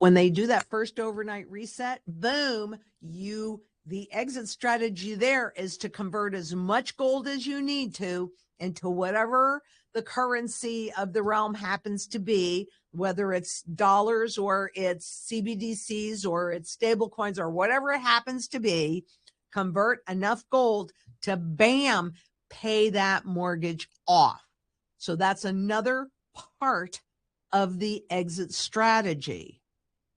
when they do that first overnight reset, boom, the exit strategy there is to convert as much gold as you need to into whatever the currency of the realm happens to be, whether it's dollars or it's CBDCs or it's stable coins or whatever it happens to be. Convert enough gold to, bam, pay that mortgage off. So that's another part of the exit strategy.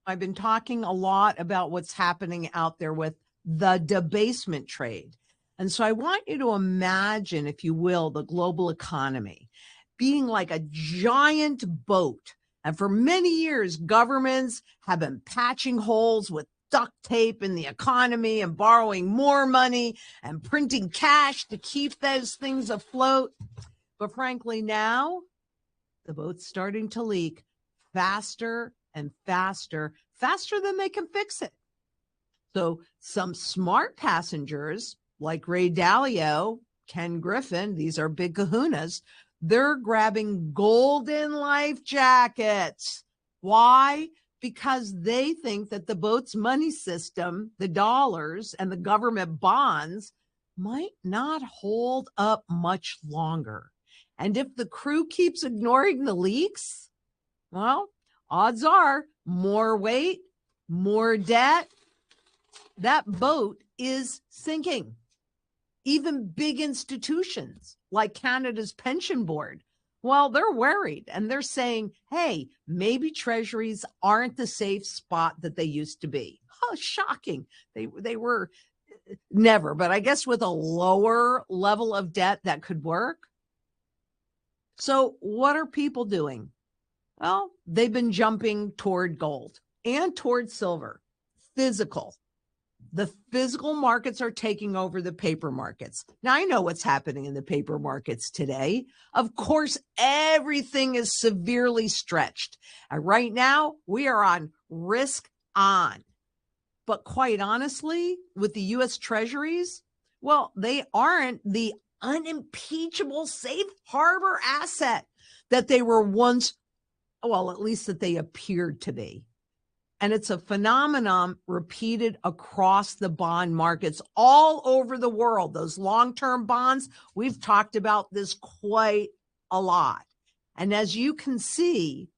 I've been talking a lot about what's happening out there with the debasement trade. And so I want you to imagine, if you will, the global economy being like a giant boat. And for many years, governments have been patching holes with duct tape in the economy and borrowing more money and printing cash to keep those things afloat. But frankly, now the boat's starting to leak faster and faster than they can fix it. So some smart passengers like Ray Dalio, Ken Griffin, these are big kahunas, they're grabbing golden life jackets. Why? Because they think that the boat's money system, the dollars and the government bonds, might not hold up much longer. And if the crew keeps ignoring the leaks, well, odds are more weight, more debt, that boat is sinking. Even big institutions like Canada's pension board, well, they're worried and they're saying, hey, maybe treasuries aren't the safe spot that they used to be. Oh, shocking. They were never, but I guess with a lower level of debt that could work. So what are people doing? Well, they've been jumping toward gold and toward silver, physical. The physical markets are taking over the paper markets. Now, I know what's happening in the paper markets today. Of course, everything is severely stretched. And right now, we are on risk on. But quite honestly, with the U.S. Treasuries, well, they aren't the unimpeachable safe harbor asset that they were once, well, at least that they appeared to be. And it's a phenomenon repeated across the bond markets all over the world. Those long-term bonds, we've talked about this quite a lot. And as you can see,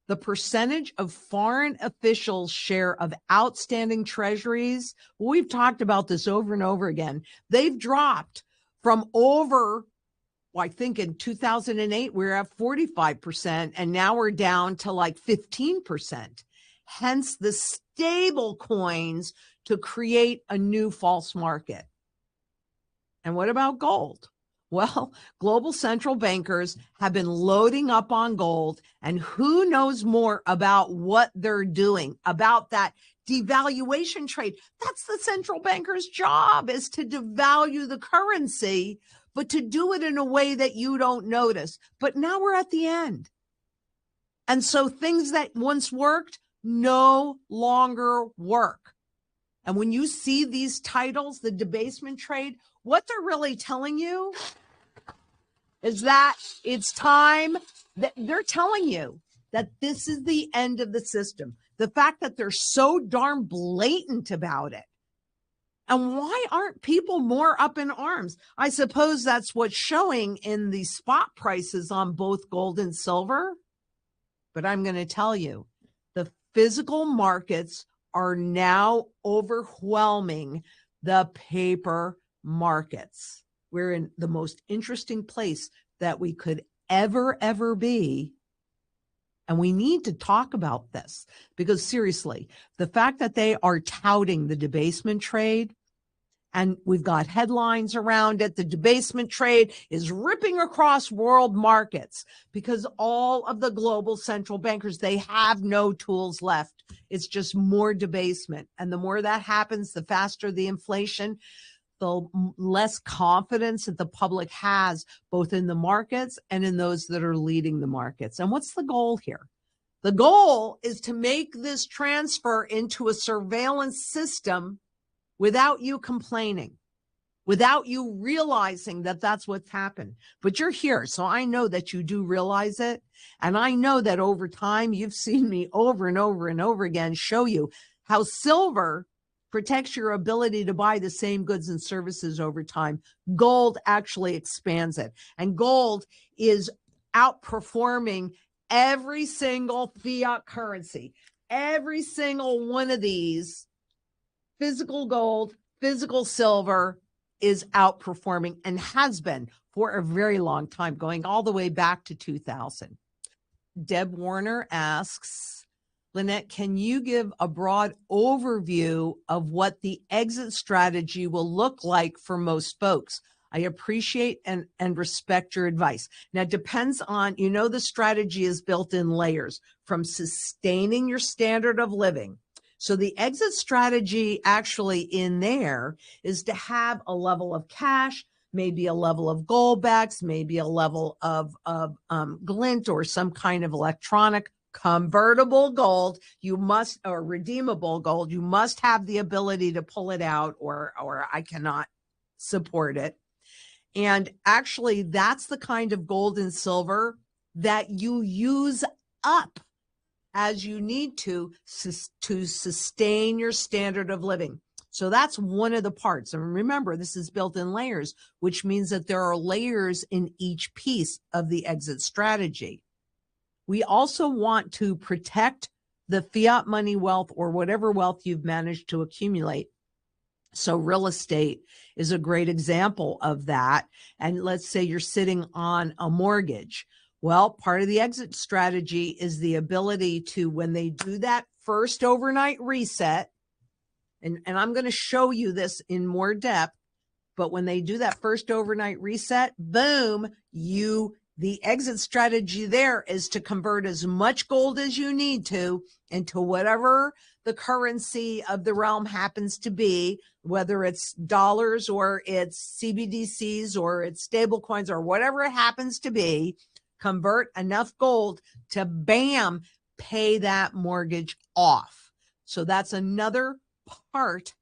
the percentage of foreign officials' share of outstanding treasuries, we've talked about this over and over again. They've dropped from over, well, I think in 2008, we were at 45%, and now we're down to like 15%. Hence the stable coins to create a new false market. And what about gold? Well, global central bankers have been loading up on gold, and who knows more about what they're doing about that devaluation trade. That's the central banker's job, is to devalue the currency, but to do it in a way that you don't notice. But now we're at the end. And so things that once worked no longer work. And when you see these titles, the debasement trade, what they're really telling you is that it's time. That they're telling you that this is the end of the system. The fact that they're so darn blatant about it. And why aren't people more up in arms? I suppose that's what's showing in the spot prices on both gold and silver. But I'm going to tell you, the physical markets are now overwhelming the paper markets. We're in the most interesting place that we could ever be. And we need to talk about this because seriously, the fact that they are touting the debasement trade, and we've got headlines around it, the debasement trade is ripping across world markets because all of the global central bankers, they have no tools left. It's just more debasement. And the more that happens, the faster the inflation, the less confidence that the public has, both in the markets and in those that are leading the markets. And what's the goal here? The goal is to make this transfer into a surveillance system without you complaining. without you realizing that that's what's happened. But you're here, so I know that you do realize it. And I know that over time, you've seen me over and over and over again show you how silver protects your ability to buy the same goods and services over time. Gold actually expands it. And gold is outperforming every single fiat currency. Every single one of these, physical gold, physical silver, is outperforming and has been for a very long time, going all the way back to 2000. Deb Warner asks, Lynette, can you give a broad overview of what the exit strategy will look like for most folks? I appreciate and respect your advice. Now, it depends on, the strategy is built in layers from sustaining your standard of living. So the exit strategy actually in there is to have a level of cash, maybe a level of goldbacks, maybe a level of glint or some kind of electronic convertible gold. You must, or redeemable gold, you must have the ability to pull it out or I cannot support it. And actually, that's the kind of gold and silver that you use up as you need to sustain your standard of living. So that's one of the parts. And remember, this is built in layers, which means that there are layers in each piece of the exit strategy. We also want to protect the fiat money wealth or whatever wealth you've managed to accumulate. So real estate is a great example of that. And let's say you're sitting on a mortgage. Well, part of the exit strategy is the ability to, when they do that first overnight reset, and I'm going to show you this in more depth, but when they do that first overnight reset, boom, the exit strategy there is to convert as much gold as you need to into whatever the currency of the realm happens to be, whether it's dollars or it's CBDCs or it's stable coins or whatever it happens to be. Convert enough gold to bam, pay that mortgage off. So that's another part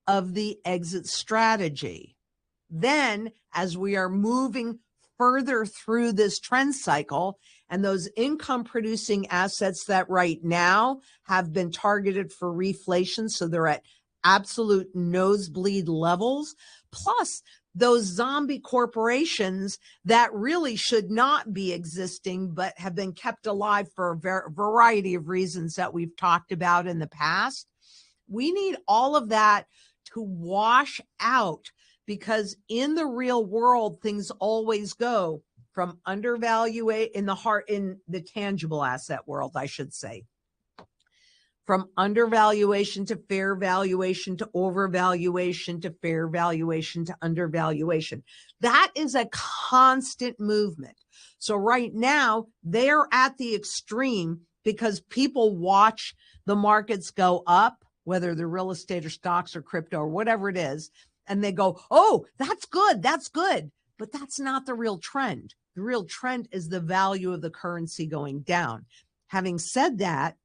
of the exit strategy. Then, as we are moving further through this trend cycle, and those income producing assets that right now have been targeted for reflation, so they're at absolute nosebleed levels, plus those zombie corporations that really should not be existing, but have been kept alive for a variety of reasons that we've talked about in the past. We need all of that to wash out, because in the real world, things always go from undervaluate in the tangible asset world, I should say, from undervaluation to fair valuation to overvaluation to fair valuation to undervaluation. That is a constant movement. So right now, they're at the extreme because people watch the markets go up, whether they're real estate or stocks or crypto or whatever it is, and they go, oh, that's good, that's good. But that's not the real trend. The real trend is the value of the currency going down. Having said that,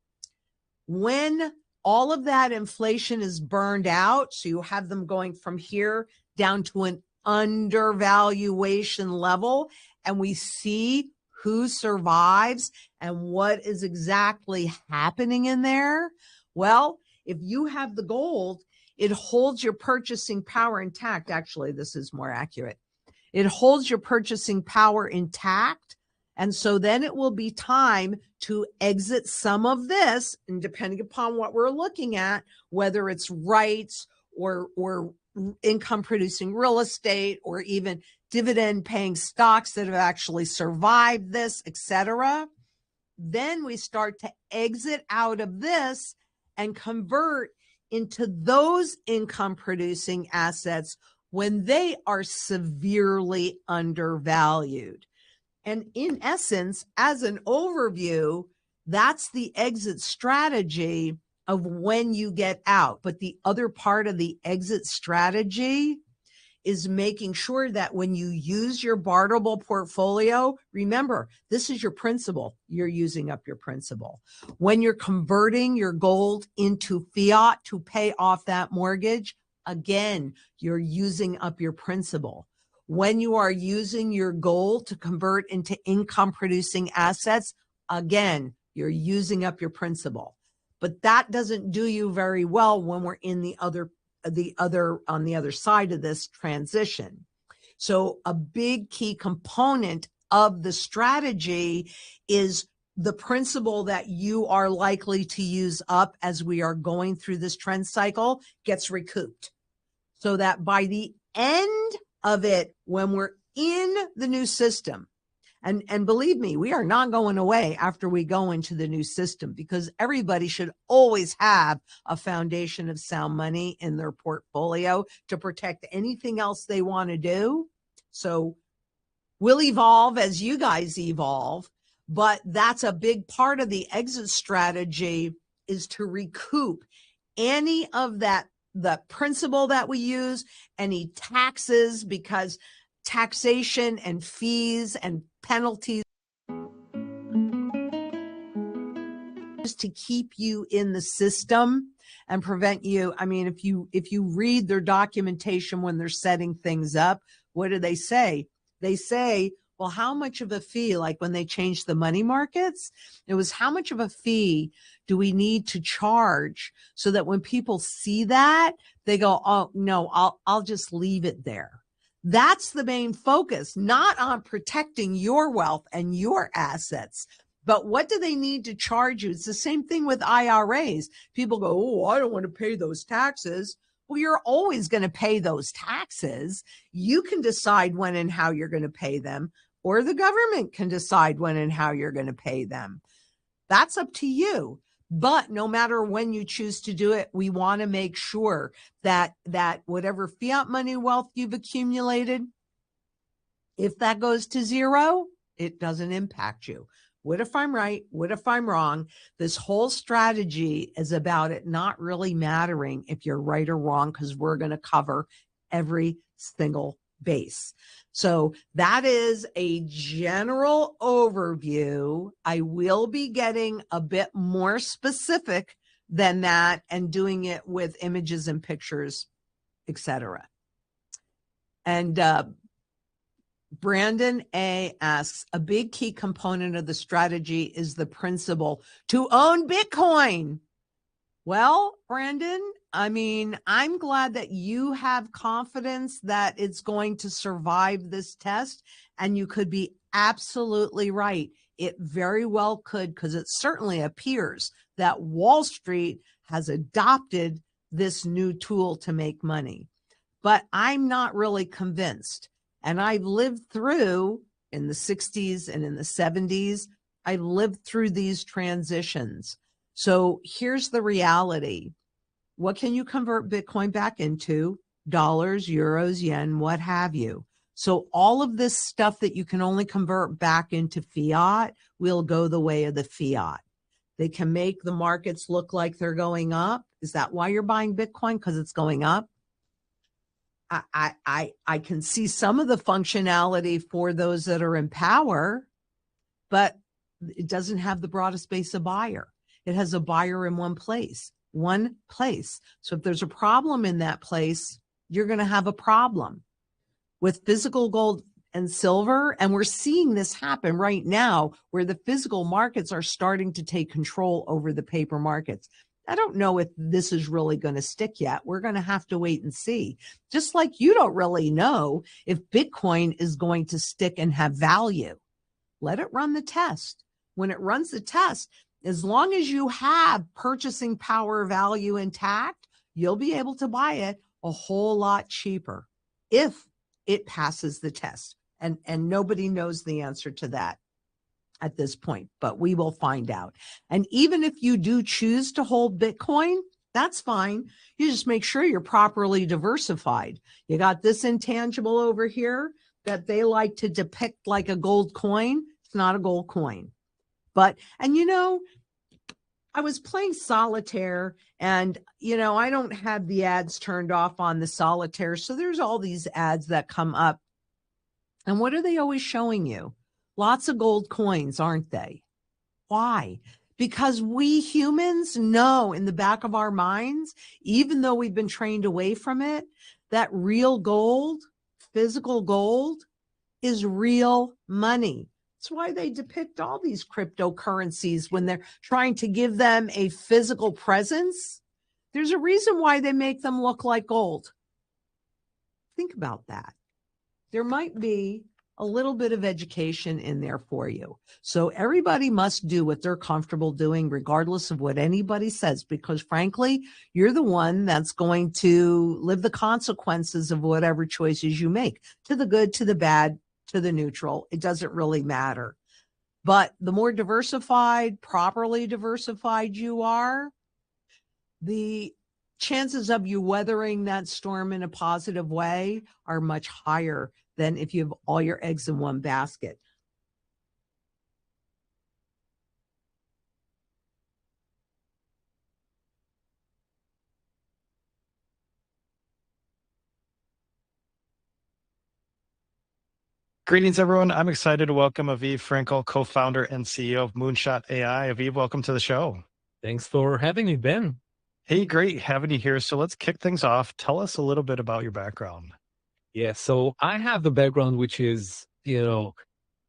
when all of that inflation is burned out, so you have them going from here down to an undervaluation level, and we see who survives and what is exactly happening in there. Well, if you have the gold, it holds your purchasing power intact. Actually, this is more accurate. It holds your purchasing power intact. And so then it will be time to exit some of this, and depending upon what we're looking at, whether it's rights or income producing real estate or even dividend paying stocks that have actually survived this, etc. Then we start to exit out of this and convert into those income producing assets when they are severely undervalued. And in essence, as an overview, that's the exit strategy of when you get out. But the other part of the exit strategy is making sure that when you use your barterable portfolio, remember, this is your principal. You're using up your principal. When you're converting your gold into fiat to pay off that mortgage, again, you're using up your principal. When you are using your gold to convert into income producing assets, again, you're using up your principal. But that doesn't do you very well when we're in on the other side of this transition. So a big key component of the strategy is the principle that you are likely to use up as we are going through this trend cycle gets recouped. So that by the end of it, when we're in the new system, and believe me, we are not going away after we go into the new system, because everybody should always have a foundation of sound money in their portfolio to protect anything else they want to do. So we'll evolve as you guys evolve, but that's a big part of the exit strategy, is to recoup any of that, the principal that we use, any taxes, because taxation and fees and penalties to keep you in the system and prevent you. I mean, if you read their documentation when they're setting things up, what do they say? They say, well, how much of a fee, like when they changed the money markets, it was how much of a fee do we need to charge so that when people see that, they go, oh, no, I'll just leave it there. That's the main focus, not on protecting your wealth and your assets, but what do they need to charge you? It's the same thing with IRAs. People go, oh, I don't want to pay those taxes. Well, you're always going to pay those taxes. You can decide when and how you're going to pay them, or the government can decide when and how you're going to pay them. That's up to you. But no matter when you choose to do it, we want to make sure that whatever fiat money wealth you've accumulated, if that goes to zero, it doesn't impact you. What if I'm right? What if I'm wrong? This whole strategy is about it not really mattering if you're right or wrong, because we're going to cover every single base. So that is a general overview. I will be getting a bit more specific than that and doing it with images and pictures, etc. And Brandon A. asks, a big key component of the strategy is the principle to own Bitcoin. Well, Brandon, I mean, I'm glad that you have confidence that it's going to survive this test, and you could be absolutely right. It very well could, because it certainly appears that Wall Street has adopted this new tool to make money. But I'm not really convinced. And I've lived through, in the 60s and in the 70s, I lived through these transitions. So here's the reality. What can you convert Bitcoin back into? Dollars, euros, yen, what have you. So all of this stuff that you can only convert back into fiat will go the way of the fiat. They can make the markets look like they're going up. Is that why you're buying Bitcoin? Because it's going up? I can see some of the functionality for those that are in power, but it doesn't have the broadest base of buyer. It has a buyer in one place. So if there's a problem in that place, you're going to have a problem with physical gold and silver. And we're seeing this happen right now, where the physical markets are starting to take control over the paper markets. I don't know if this is really going to stick yet. We're going to have to wait and see. Just like you don't really know if Bitcoin is going to stick and have value. Let it run the test. When it runs the test, as long as you have purchasing power value intact, you'll be able to buy it a whole lot cheaper if it passes the test. And nobody knows the answer to that at this point, but we will find out. And even if you do choose to hold Bitcoin, that's fine. You just make sure you're properly diversified. You got this intangible over here that they like to depict like a gold coin. It's not a gold coin. And you know, I was playing solitaire, and you know, I don't have the ads turned off on the solitaire. So there's all these ads that come up. And what are they always showing you? Lots of gold coins, aren't they? Why? because we humans know in the back of our minds, even though we've been trained away from it, that real gold, physical gold, is real money. That's why they depict all these cryptocurrencies when they're trying to give them a physical presence. There's a reason why they make them look like gold. Think about that. There might be a little bit of education in there for you. So everybody must do what they're comfortable doing, regardless of what anybody says, because frankly, you're the one that's going to live the consequences of whatever choices you make, to the good, to the bad, to the neutral. It doesn't really matter. But the more diversified, properly diversified you are, the chances of you weathering that storm in a positive way are much higher than if you have all your eggs in one basket. Greetings, everyone. I'm excited to welcome Aviv Frankel, co-founder and CEO of Moonshot AI. Aviv, welcome to the show. Thanks for having me, Ben. Hey, great having you here. So let's kick things off. Tell us a little bit about your background. Yeah, so I have a background which is,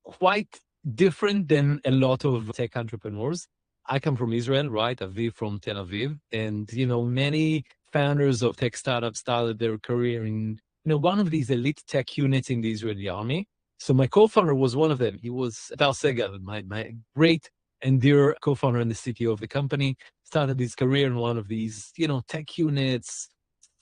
quite different than a lot of tech entrepreneurs. I come from Israel, right? Aviv from Tel Aviv. And, many founders of tech startups started their career in, one of these elite tech units in the Israeli army. So my co-founder was one of them. He was Tal Segal, my great and dear co-founder and the CTO of the company, started his career in one of these, tech units,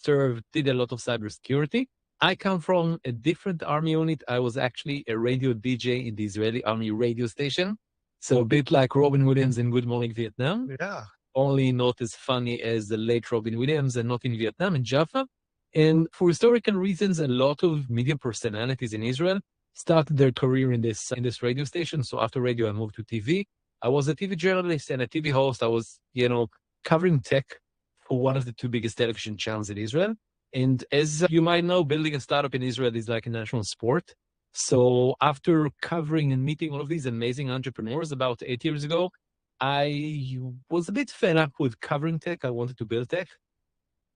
did a lot of cybersecurity. I come from a different army unit. I was actually a radio DJ in the Israeli army radio station. So a bit like Robin Williams in Good Morning Vietnam. Yeah. Only not as funny as the late Robin Williams and not in Vietnam, in Jaffa. And for historical reasons, a lot of media personalities in Israel started their career in this radio station. So after radio, I moved to TV. I was a TV journalist and a TV host. I was, covering tech for one of the two biggest television channels in Israel. And as you might know, building a startup in Israel is like a national sport. So after covering and meeting all of these amazing entrepreneurs about 8 years ago, I was a bit fed up with covering tech. I wanted to build tech.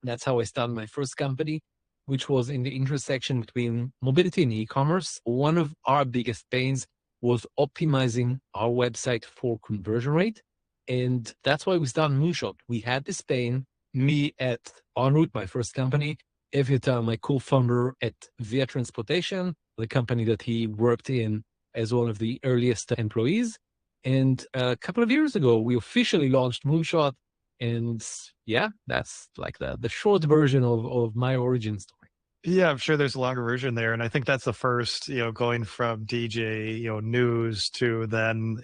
That's how I started my first company, which was in the intersection between mobility and e-commerce. One of our biggest pains was optimizing our website for conversion rate. And that's why we started Moonshot. We had this pain, me at Enroute, my first company, Eviatar, my co-founder at Via Transportation, the company that he worked in as one of the earliest employees. And a couple of years ago, we officially launched Moonshot. And yeah, that's like the short version of my origin story. Yeah, I'm sure there's a longer version there. And I think that's the first, going from DJ, news to then,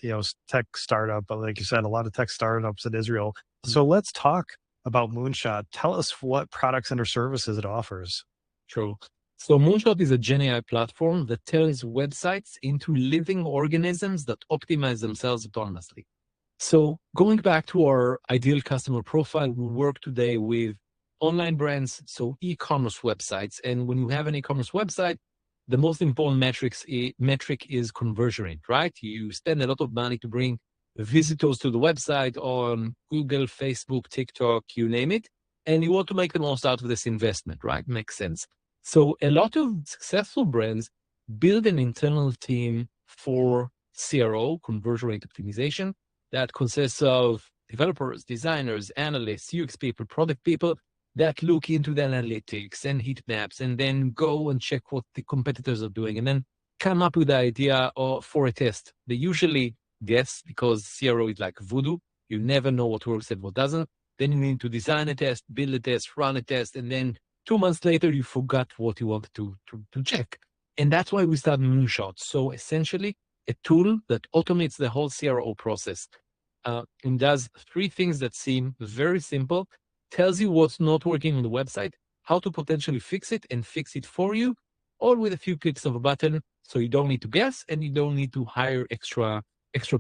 tech startup. But like you said, a lot of tech startups in Israel. So let's talk about Moonshot. Tell us what products and or services it offers. Sure. So Moonshot is a Gen AI platform that turns websites into living organisms that optimize themselves autonomously. So going back to our ideal customer profile, we work today with online brands, so e-commerce websites. And when you have an e-commerce website, the most important metric is conversion rate, right? You spend a lot of money to bring visitors to the website on Google, Facebook, TikTok, you name it. And you want to make the most out of this investment, right? Makes sense. So a lot of successful brands build an internal team for CRO, conversion rate optimization, that consists of developers, designers, analysts, UX people, product people that look into the analytics and heat maps and then go and check what the competitors are doing and then come up with the idea for a test. They usually guess because CRO is like voodoo. You never know what works and what doesn't. Then you need to design a test, build a test, run a test, and then 2 months later, you forgot what you wanted to check. And that's why we started Moonshot. So essentially, a tool that automates the whole CRO process and does 3 things that seem very simple, tells you what's not working on the website, how to potentially fix it and fix it for you, all with a few clicks of a button. So you don't need to guess and you don't need to hire extra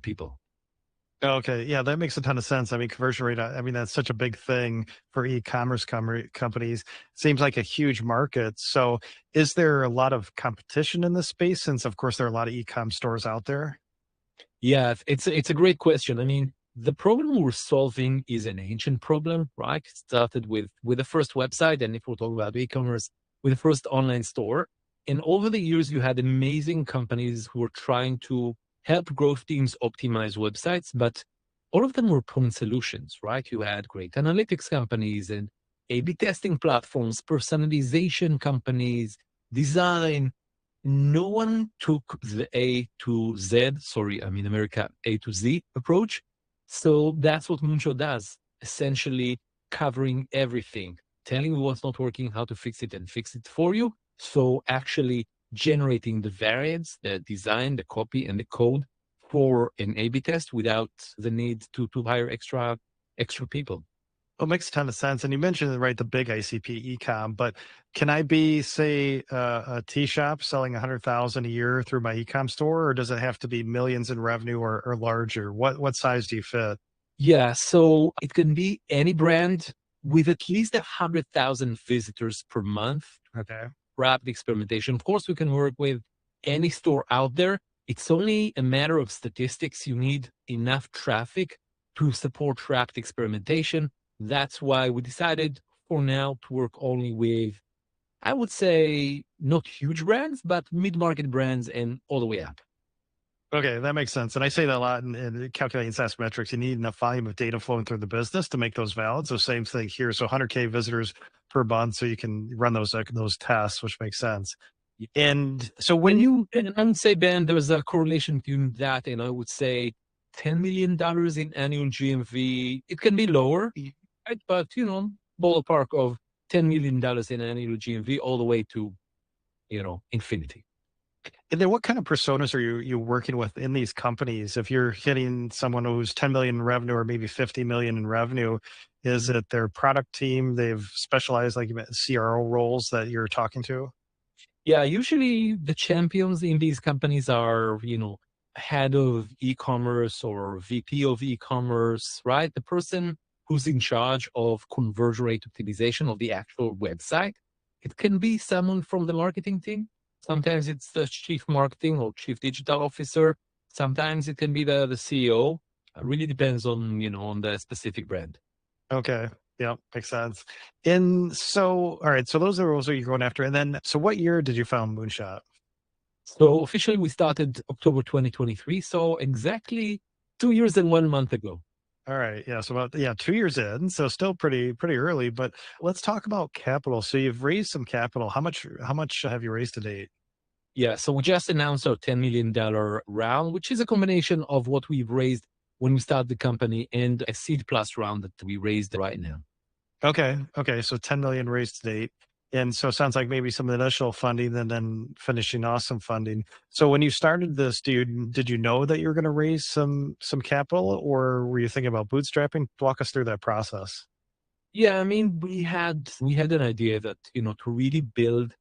people. Okay. Yeah, that makes a ton of sense. I mean, conversion rate, that's such a big thing for e-commerce companies. Seems like a huge market. So is there a lot of competition in this space since, of course, there are a lot of e-com stores out there? Yeah, it's a great question. I mean, The problem we're solving is an ancient problem, right? It started with the first website, and if we're talking about e-commerce, with the first online store. And over the years, you had amazing companies who were trying to help growth teams optimize websites, but all of them were point solutions, right? You had great analytics companies and A/B testing platforms, personalization companies, design. No one took the A to Z, sorry, I'm in America, A to Z approach. So that's what Moonshot does, essentially covering everything, telling you what's not working, how to fix it, and fix it for you. So actually generating the variants, the design, the copy, and the code for an A/B test without the need to hire extra people. Well, it makes a ton of sense. And you mentioned, right, the big ICP ecom, but can I be, say, a tea shop selling 100,000 a year through my ecom store, or does it have to be millions in revenue or larger? What size do you fit? Yeah, so it can be any brand with at least 100,000 visitors per month. Okay. Rapid experimentation. Of course, we can work with any store out there. It's only a matter of statistics. You need enough traffic to support rapid experimentation. That's why we decided for now to work only with, I would say, not huge brands, but mid-market brands and all the way up. Okay, that makes sense. And I say that a lot in calculating SaaS metrics. You need enough volume of data flowing through the business to make those valid. So same thing here. So 100K visitors per month, so you can run those tests, which makes sense. And so and I would say, Ben, there's a correlation between that and I would say $10 million in annual GMV. It can be lower, right? But ballpark of $10 million in annual GMV all the way to, infinity. And then what kind of personas are you working with in these companies? If you're hitting someone who's 10 million in revenue or maybe 50 million in revenue, is it their product team? They've specialized, like you meant, CRO roles that you're talking to? Yeah, usually the champions in these companies are, head of e-commerce or VP of e-commerce, right? The person who's in charge of conversion rate optimization of the actual website. It can be someone from the marketing team. Sometimes it's the chief marketing or chief digital officer. Sometimes it can be the CEO. It really depends on, on the specific brand. Okay. Yeah, makes sense. And so, all right, so those are the roles that you're going after. And then, so what year did you found Moonshot? So officially we started October 2023. So exactly 2 years and 1 month ago. All right. Yeah. So about 2 years in. So still pretty early. But let's talk about capital. So you've raised some capital. How much have you raised to date? Yeah. So we just announced our $10 million round, which is a combination of what we've raised when we started the company and a seed plus round that we raised right now. Okay. Okay. So 10 million raised to date. And so it sounds like maybe some initial funding and then finishing off some funding. So when you started this, did you know that you were going to raise some capital, or were you thinking about bootstrapping? Walk us through that process. Yeah, I mean, we had an idea that, to really build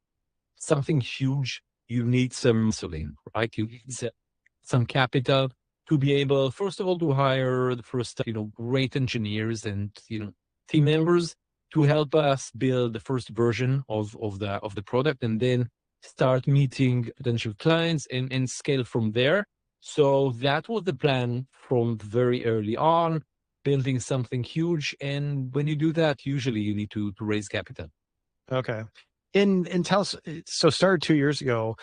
something huge, you need some selling, right? You need some capital to be able, first of all, to hire the first, great engineers and, team members to help us build the first version of the product, and then start meeting potential clients and scale from there. So that was the plan from very early on, building something huge. And when you do that, usually you need to raise capital. Okay. And tell us, so started 2 years ago.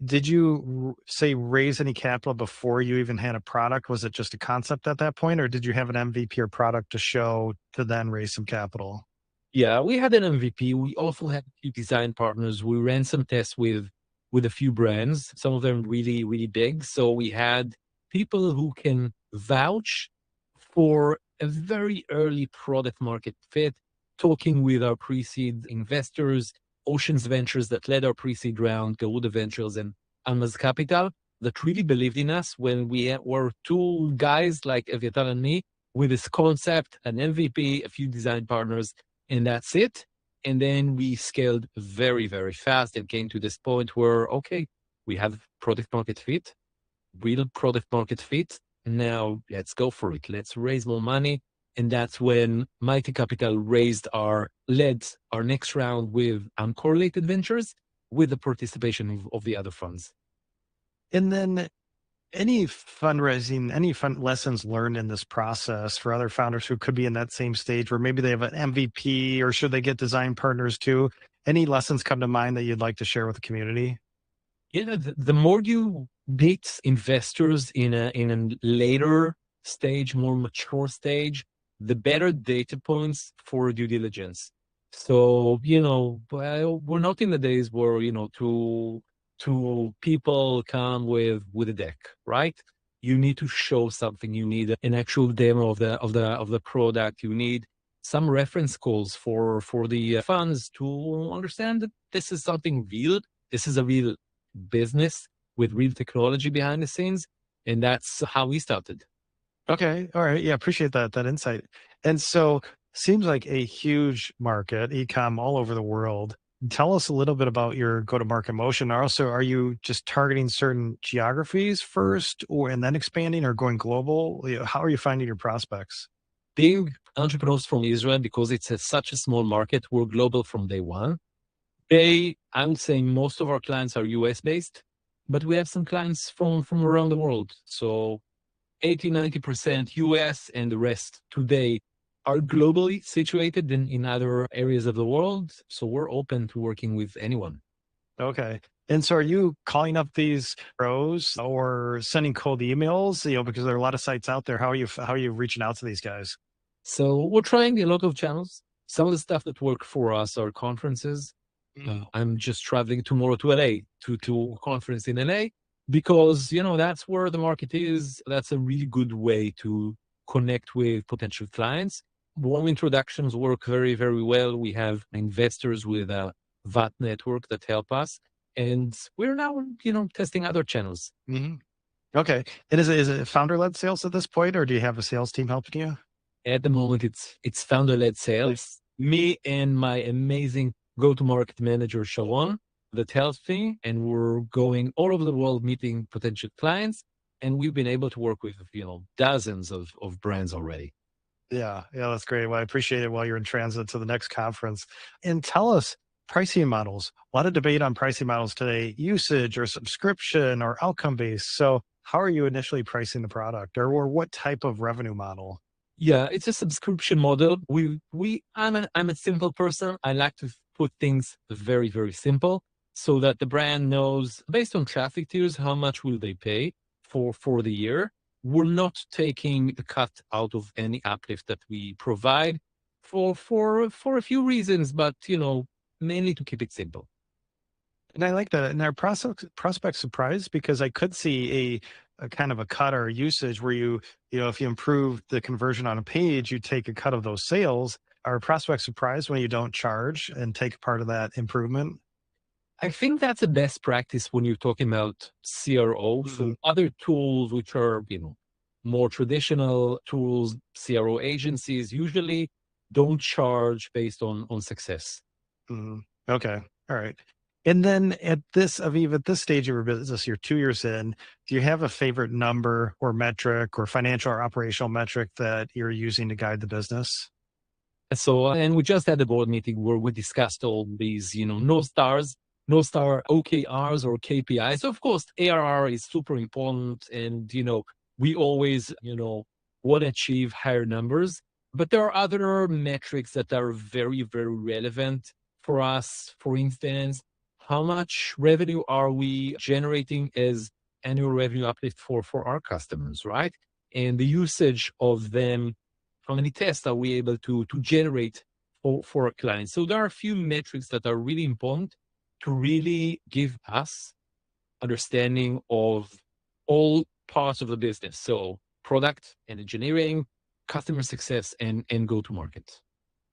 Did you say raise any capital before you even had a product? Was it just a concept at that point, or did you have an MVP or product to show to then raise some capital? Yeah, we had an MVP. We also had a few design partners. We ran some tests with a few brands, some of them really, really big. So we had people who can vouch for a very early product market fit, talking with our pre-seed investors, Oceans Ventures that led our pre-seed round, Garuda Ventures, and Almaz Capital that really believed in us when we were two guys like Aviatar and me with this concept, an MVP, a few design partners, and that's it. And then we scaled very, very fast and came to this point where, okay, we have product market fit, real product market fit. Now let's go for it. Let's raise more money. And that's when Mighty Capital led our next round with uncorrelated ventures with the participation of the other funds. And then Any fundraising, any fun lessons learned in this process for other founders who could be in that same stage where maybe they have an MVP, or should they get design partners too? Any lessons come to mind that you'd like to share with the community? The more you meet investors in a later stage, more mature stage, the better data points for due diligence. So, well, we're not in the days where, two people come with a deck, right? You need to show something. You need an actual demo of the product. You need some reference calls for the funds to understand that this is something real. This is a real business with real technology behind the scenes. And that's how we started. Okay. All right. Yeah. Appreciate that insight. And so seems like a huge market, e-com all over the world. Tell us a little bit about your go-to-market motion. Also, are you just targeting certain geographies first and then expanding, or going global? How are you finding your prospects? Being entrepreneurs from Israel, because it's such a small market, we're global from day one. I would say most of our clients are US based, but we have some clients from around the world. So 80-90% US, and the rest today are globally situated in other areas of the world. So we're open to working with anyone. Okay. And so are you calling up these pros or sending cold emails, because there are a lot of sites out there. How are you reaching out to these guys? So we're trying a lot of channels. Some of the stuff that work for us are conferences. I'm just traveling tomorrow to LA to a conference in LA because, that's where the market is. That's a really good way to connect with potential clients. Warm introductions work very, very well. We have investors with a VAT network that help us. And we're now, testing other channels. Hmm. Okay. And is it founder-led sales at this point, or do you have a sales team helping you? At the moment, it's founder-led sales. Me and my amazing go-to-market manager, Sharon, that helps me, and we're going all over the world meeting potential clients. And we've been able to work with, dozens of brands already. Yeah. Yeah. That's great. Well, I appreciate it while you're in transit to the next conference. And tell us pricing models. A lot of debate on pricing models today, usage or subscription or outcome based. So how are you initially pricing the product, or what type of revenue model? Yeah, it's a subscription model. I'm a simple person. I like to put things very, very simple so that the brand knows based on traffic tiers how much will they pay for the year. We're not taking a cut out of any uplift that we provide for a few reasons, but mainly to keep it simple. And I like that. And our prospect surprised, because I could see a kind of a cut or usage where if you improve the conversion on a page, you take a cut of those sales. Are prospects surprised when you don't charge and take part of that improvement? I think that's the best practice when you're talking about CRO. So other tools, which are, more traditional tools, CRO agencies usually don't charge based on success. Mhm. Okay. All right. And then Aviv, at this stage of your business, you're 2 years in. Do you have a favorite number or metric or financial or operational metric that you're using to guide the business? And we just had a board meeting where we discussed all these, no star OKRs or KPIs. So of course, ARR is super important. And, we always, want to achieve higher numbers. But there are other metrics that are very, very relevant for us. For instance, how much revenue are we generating as annual revenue uplift for our customers, right? And the usage of them, how many tests are we able to generate for our clients? So there are a few metrics that are really important to really give us understanding of all parts of the business. So product and engineering, customer success, and go-to-market.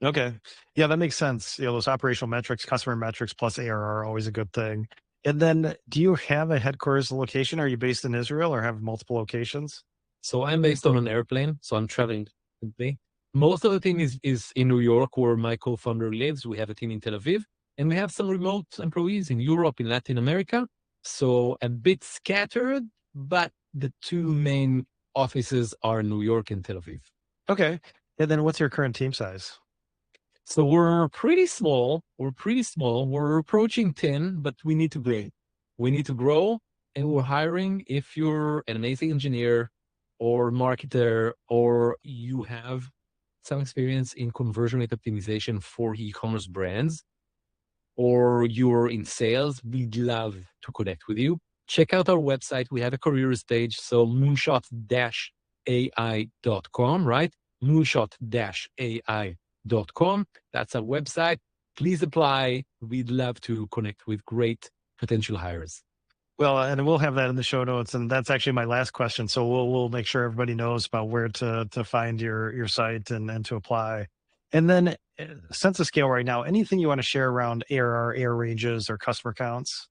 Okay. Yeah, that makes sense. Those operational metrics, customer metrics plus ARR are always a good thing. And then do you have a headquarters location? Are you based in Israel or have multiple locations? So I'm based on an airplane, so I'm traveling currently. Most of the team is in New York, where my co-founder lives. We have a team in Tel Aviv, and we have some remote employees in Europe, in Latin America. So a bit scattered, but the two main offices are New York and Tel Aviv. Okay. And then what's your current team size? So we're pretty small. We're approaching 10, but we need to grow. We need to grow. and we're hiring if you're an amazing engineer or marketer, or you have some experience in conversion rate optimization for e-commerce brands, or you're in sales. We'd love to connect with you. Check out our website. We have a careers page. So moonshot-ai.com, right? moonshot-ai.com. That's our website. Please apply. We'd love to connect with great potential hires. Well, and we'll have that in the show notes, and that's actually my last question. So we'll make sure everybody knows about where to find your site and to apply. And then, sense of scale right now, anything you want to share around ARR, AR ranges, or customer counts?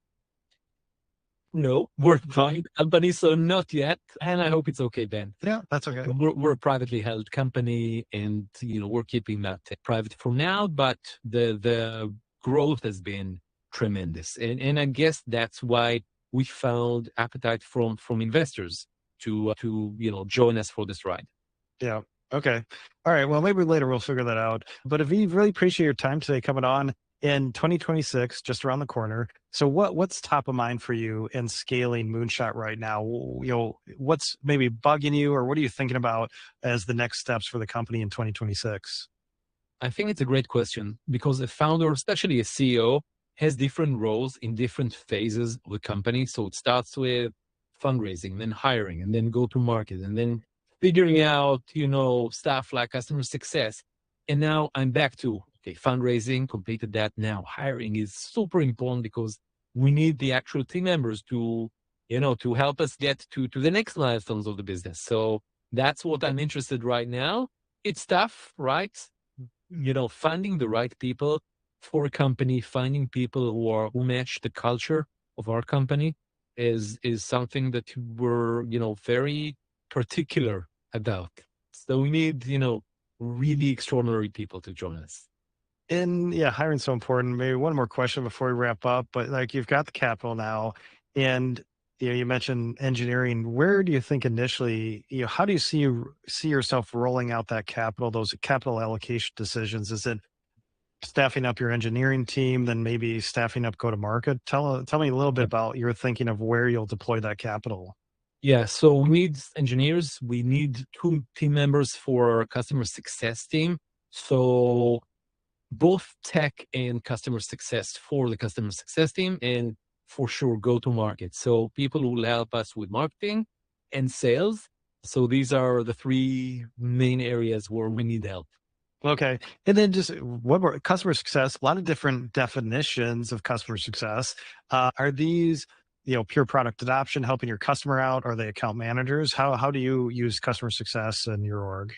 No, we're not a company, so not yet. And I hope it's okay, Ben. Yeah, that's okay. We're a privately held company, and we're keeping that private for now. But the growth has been tremendous, and I guess that's why we found appetite from investors to join us for this ride. Yeah. Okay. All right. Well, maybe later we'll figure that out. But Aviv, really appreciate your time today coming on in 2026, just around the corner. So what's top of mind for you in scaling Moonshot right now? What's maybe bugging you, or what are you thinking about as the next steps for the company in 2026? I think it's a great question, because a founder, especially a CEO, has different roles in different phases of the company. So it starts with fundraising, then hiring, and then go to market, and then figuring out, stuff like customer success. And now I'm back to, fundraising, completed that. Now hiring is super important, because we need the actual team members to help us get to the next milestones of the business. So that's what I'm interested right now. It's tough, right? Finding the right people for a company, finding people who match the culture of our company is something that we're, very particular about. So we need, really extraordinary people to join us. And yeah, hiring's so important. Maybe one more question before we wrap up, but like, you've got the capital now, and you mentioned engineering. Where do you think initially, how do you see yourself rolling out that capital, those capital allocation decisions? Is it staffing up your engineering team, then maybe staffing up go-to-market? Tell me a little bit about your thinking of where you'll deploy that capital. Yeah, so we need engineers. We need 2 team members for our customer success team. So both tech and customer success for the customer success team, and for sure go-to-market. So people who will help us with marketing and sales. So these are the 3 main areas where we need help. Okay. And then just one more, customer success, a lot of different definitions of customer success. Are these, pure product adoption, helping your customer out? Are they account managers? How do you use customer success in your org?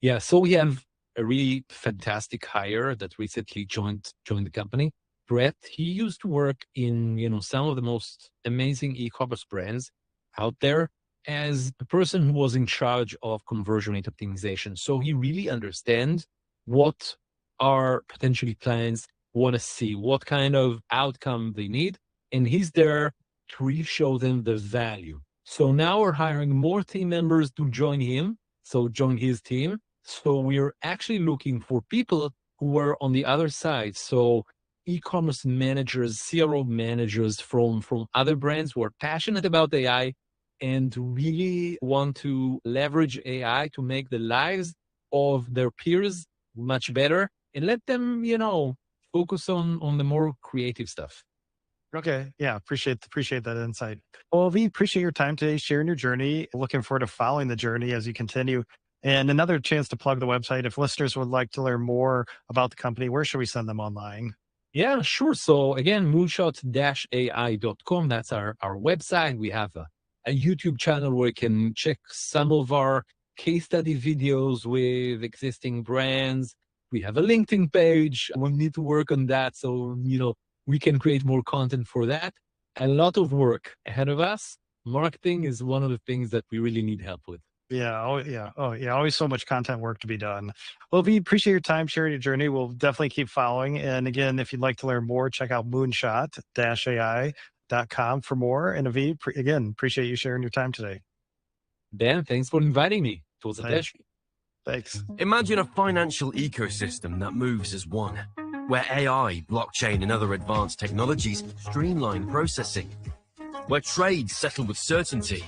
Yeah, so we have a really fantastic hire that recently joined the company. Brett, he used to work in, some of the most amazing e-commerce brands out there as a person who was in charge of conversion rate optimization. So he really understands what our potential clients want to see, what kind of outcome they need. And he's there to really show them the value. So now we're hiring more team members to join him, so join his team. So we're actually looking for people who are on the other side. So e-commerce managers, CRO managers from other brands who are passionate about AI and really want to leverage AI to make the lives of their peers much better, and let them, focus on the more creative stuff. Okay. Yeah. Appreciate that insight. Well, we appreciate your time today, sharing your journey. Looking forward to following the journey as you continue. And another chance to plug the website. If listeners would like to learn more about the company, where should we send them online? Yeah, sure. So again, moonshot-ai.com. That's our website. We have a YouTube channel where you can check some of our case study videos with existing brands. We have a LinkedIn page. We need to work on that. So, we can create more content for that. A lot of work ahead of us. Marketing is one of the things that we really need help with. Yeah. Oh, yeah. Oh, yeah. Always so much content work to be done. Well, we appreciate your time sharing your journey. We'll definitely keep following. And again, if you'd like to learn more, check out moonshot-ai.com for more. And Aviv, again, appreciate you sharing your time today. Dan, thanks for inviting me. It was a pleasure. Thanks. Imagine a financial ecosystem that moves as one, where AI, blockchain, and other advanced technologies streamline processing. where trades settle with certainty.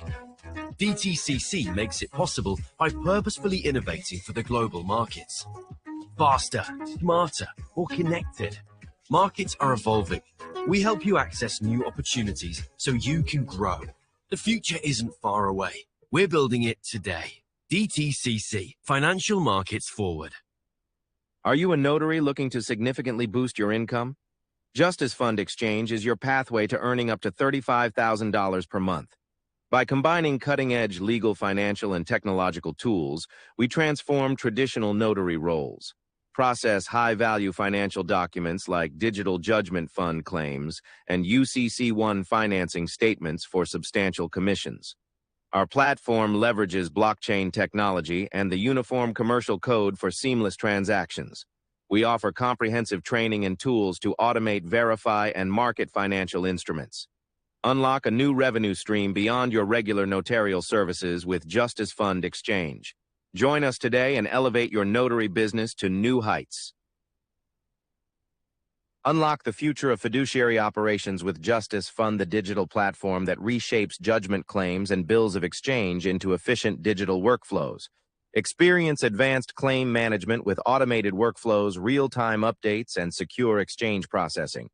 DTCC makes it possible by purposefully innovating for the global markets. Faster, smarter, more connected. Markets are evolving. We help you access new opportunities so you can grow. The future isn't far away. We're building it today. DTCC, Financial Markets Forward. Are you a notary looking to significantly boost your income? JusticeFund Exchange is your pathway to earning up to $35,000 per month. By combining cutting-edge legal, financial, and technological tools, we transform traditional notary roles, process high-value financial documents like digital judgment fund claims and UCC-1 financing statements for substantial commissions. Our platform leverages blockchain technology and the Uniform Commercial Code for seamless transactions. We offer comprehensive training and tools to automate, verify, and market financial instruments. Unlock a new revenue stream beyond your regular notarial services with JusticeFund Exchange. Join us today and elevate your notary business to new heights. Unlock the future of fiduciary operations with JusticeFund, the digital platform that reshapes judgment claims and bills of exchange into efficient digital workflows. Experience advanced claim management with automated workflows, real-time updates, and secure exchange processing.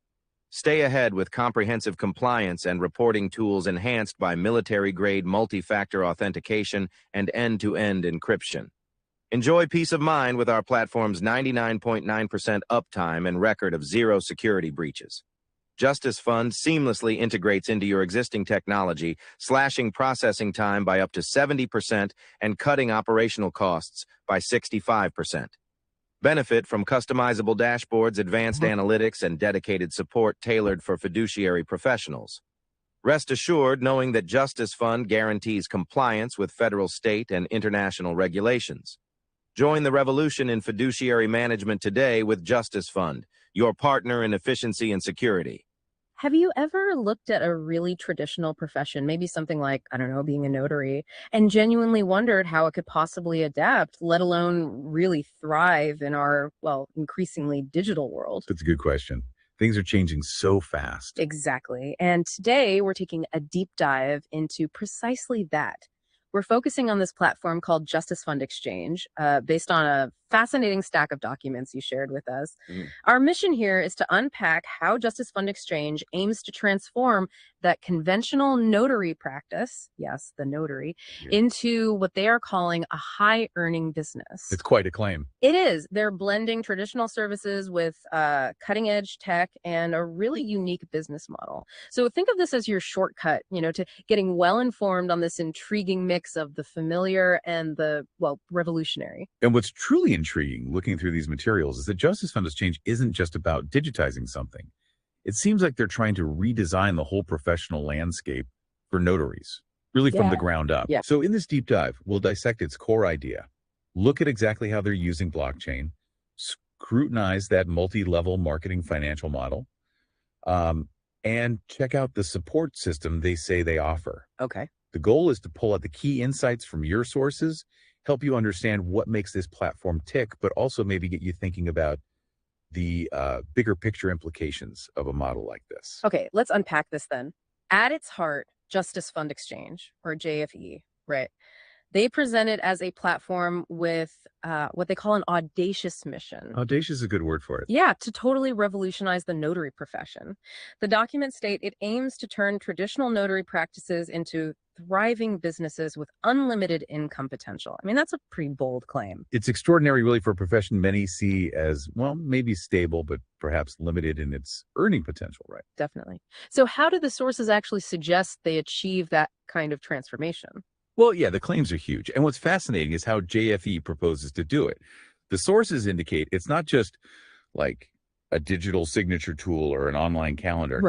Stay ahead with comprehensive compliance and reporting tools enhanced by military-grade multi-factor authentication and end-to-end encryption. Enjoy peace of mind with our platform's 99.9% uptime and record of zero security breaches. JusticeFund seamlessly integrates into your existing technology, slashing processing time by up to 70% and cutting operational costs by 65%. Benefit from customizable dashboards, advanced analytics, and dedicated support tailored for fiduciary professionals. Rest assured knowing that JusticeFund guarantees compliance with federal, state, and international regulations. Join the revolution in fiduciary management today with JusticeFund, your partner in efficiency and security. Have you ever looked at a really traditional profession, maybe something like, I don't know, being a notary, and genuinely wondered how it could possibly adapt, let alone really thrive in our, well, increasingly digital world? That's a good question. Things are changing so fast. Exactly. And today we're taking a deep dive into precisely that. We're focusing on this platform called JusticeFund Exchange, based on a fascinating stack of documents you shared with us. Our mission here is to unpack how JusticeFund Exchange aims to transform that conventional notary practice, yes, the notary, into what they are calling a high-earning business. It's quite a claim. It is. They're blending traditional services with cutting-edge tech and a really unique business model. So think of this as your shortcut, to getting well-informed on this intriguing mix of the familiar and the, well, revolutionary. And what's truly intriguing looking through these materials is that JusticeFund Exchange isn't just about digitizing something. It seems like they're trying to redesign the whole professional landscape for notaries, really from the ground up. So in this deep dive, we'll dissect its core idea, look at exactly how they're using blockchain, scrutinize that multi-level marketing financial model, and check out the support system they say they offer. Okay. The goal is to pull out the key insights from your sources, help you understand what makes this platform tick, but also maybe get you thinking about the bigger picture implications of a model like this. Okay, let's unpack this then. At its heart, JusticeFund Exchange, or JFE, right? They present it as a platform with what they call an audacious mission. Audacious is a good word for it. Yeah, to totally revolutionize the notary profession. The documents state it aims to turn traditional notary practices into thriving businesses with unlimited income potential. I mean, that's a pretty bold claim. It's extraordinary, really, for a profession many see as, well, maybe stable, but perhaps limited in its earning potential, right? Definitely. So how do the sources actually suggest they achieve that kind of transformation? Well, yeah, the claims are huge. And what's fascinating is how JFE proposes to do it. The sources indicate it's not just like a digital signature tool or an online calendar.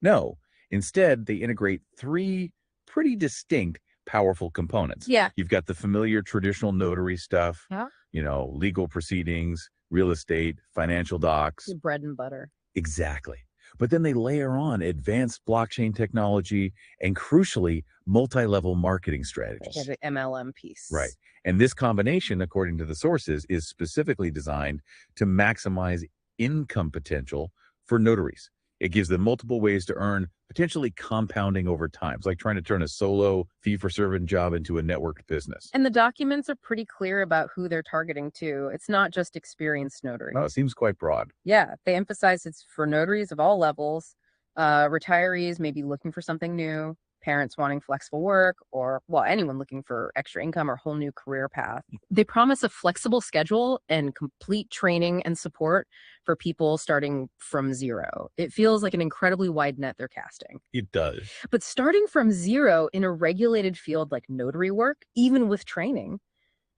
No. Instead, they integrate three pretty distinct, powerful components. Yeah. You've got the familiar traditional notary stuff, legal proceedings, real estate, financial docs. Your bread and butter. Exactly. But then they layer on advanced blockchain technology and, crucially, multi-level marketing strategies. Yeah, the MLM piece. Right. And this combination, according to the sources, is specifically designed to maximize income potential for notaries. It gives them multiple ways to earn, potentially compounding over time. It's like trying to turn a solo fee-for-service job into a networked business. And the documents are pretty clear about who they're targeting too. It's not just experienced notaries. No, it seems quite broad. Yeah, they emphasize it's for notaries of all levels, retirees maybe looking for something new, parents wanting flexible work, or, well, anyone looking for extra income or a whole new career path. They promise a flexible schedule and complete training and support for people starting from zero. It feels like an incredibly wide net they're casting. It does. But starting from zero in a regulated field like notary work, even with training,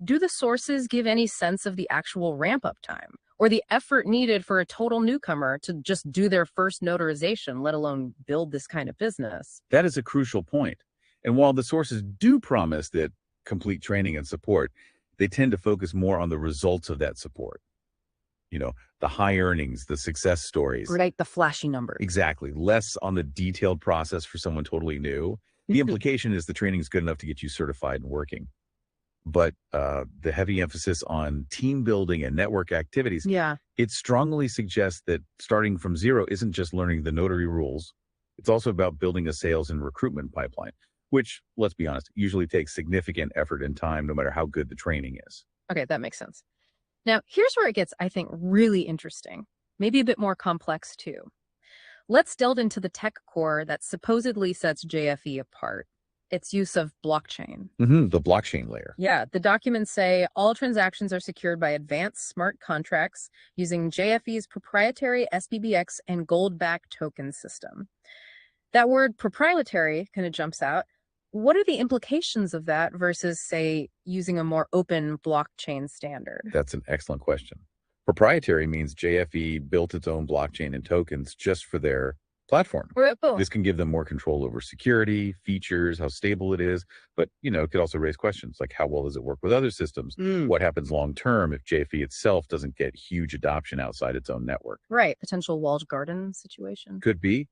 do the sources give any sense of the actual ramp-up time or the effort needed for a total newcomer to just do their first notarization, let alone build this kind of business? That is a crucial point. And while the sources do promise that complete training and support, they tend to focus more on the results of that support. You know, the high earnings, the success stories. Right, the flashy numbers. Exactly. Less on the detailed process for someone totally new. The implication is the training is good enough to get you certified and working. But the heavy emphasis on team building and network activities, it strongly suggests that starting from zero isn't just learning the notary rules. It's also about building a sales and recruitment pipeline, which, let's be honest, usually takes significant effort and time, no matter how good the training is. Okay, that makes sense. Now, here's where it gets, I think, really interesting, maybe a bit more complex too. Let's delve into the tech core that supposedly sets JFE apart. Its use of blockchain. The blockchain layer. Yeah, the documents say all transactions are secured by advanced smart contracts using JFE's proprietary SBBX and gold-back token system. That word proprietary kind of jumps out. What are the implications of that versus, say, using a more open blockchain standard? That's an excellent question. Proprietary means JFE built its own blockchain and tokens just for their platform. This can give them more control over security, features, how stable it is, but it could also raise questions like how well does it work with other systems? What happens long term if JFE itself doesn't get huge adoption outside its own network? Right, potential walled garden situation. Could be.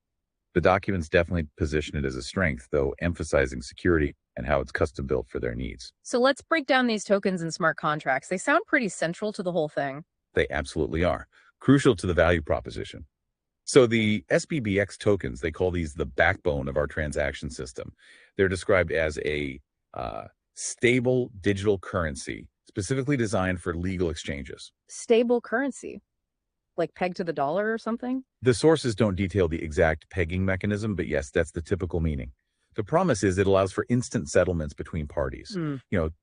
The documents definitely position it as a strength, though emphasizing security and how it's custom built for their needs. So let's break down these tokens and smart contracts. They sound pretty central to the whole thing. They absolutely are. Crucial to the value proposition. So the SBBX tokens, they call these the backbone of our transaction system. They're described as a stable digital currency, specifically designed for legal exchanges. Stable currency? Like pegged to the dollar or something? The sources don't detail the exact pegging mechanism, but yes, that's the typical meaning. The promise is it allows for instant settlements between parties,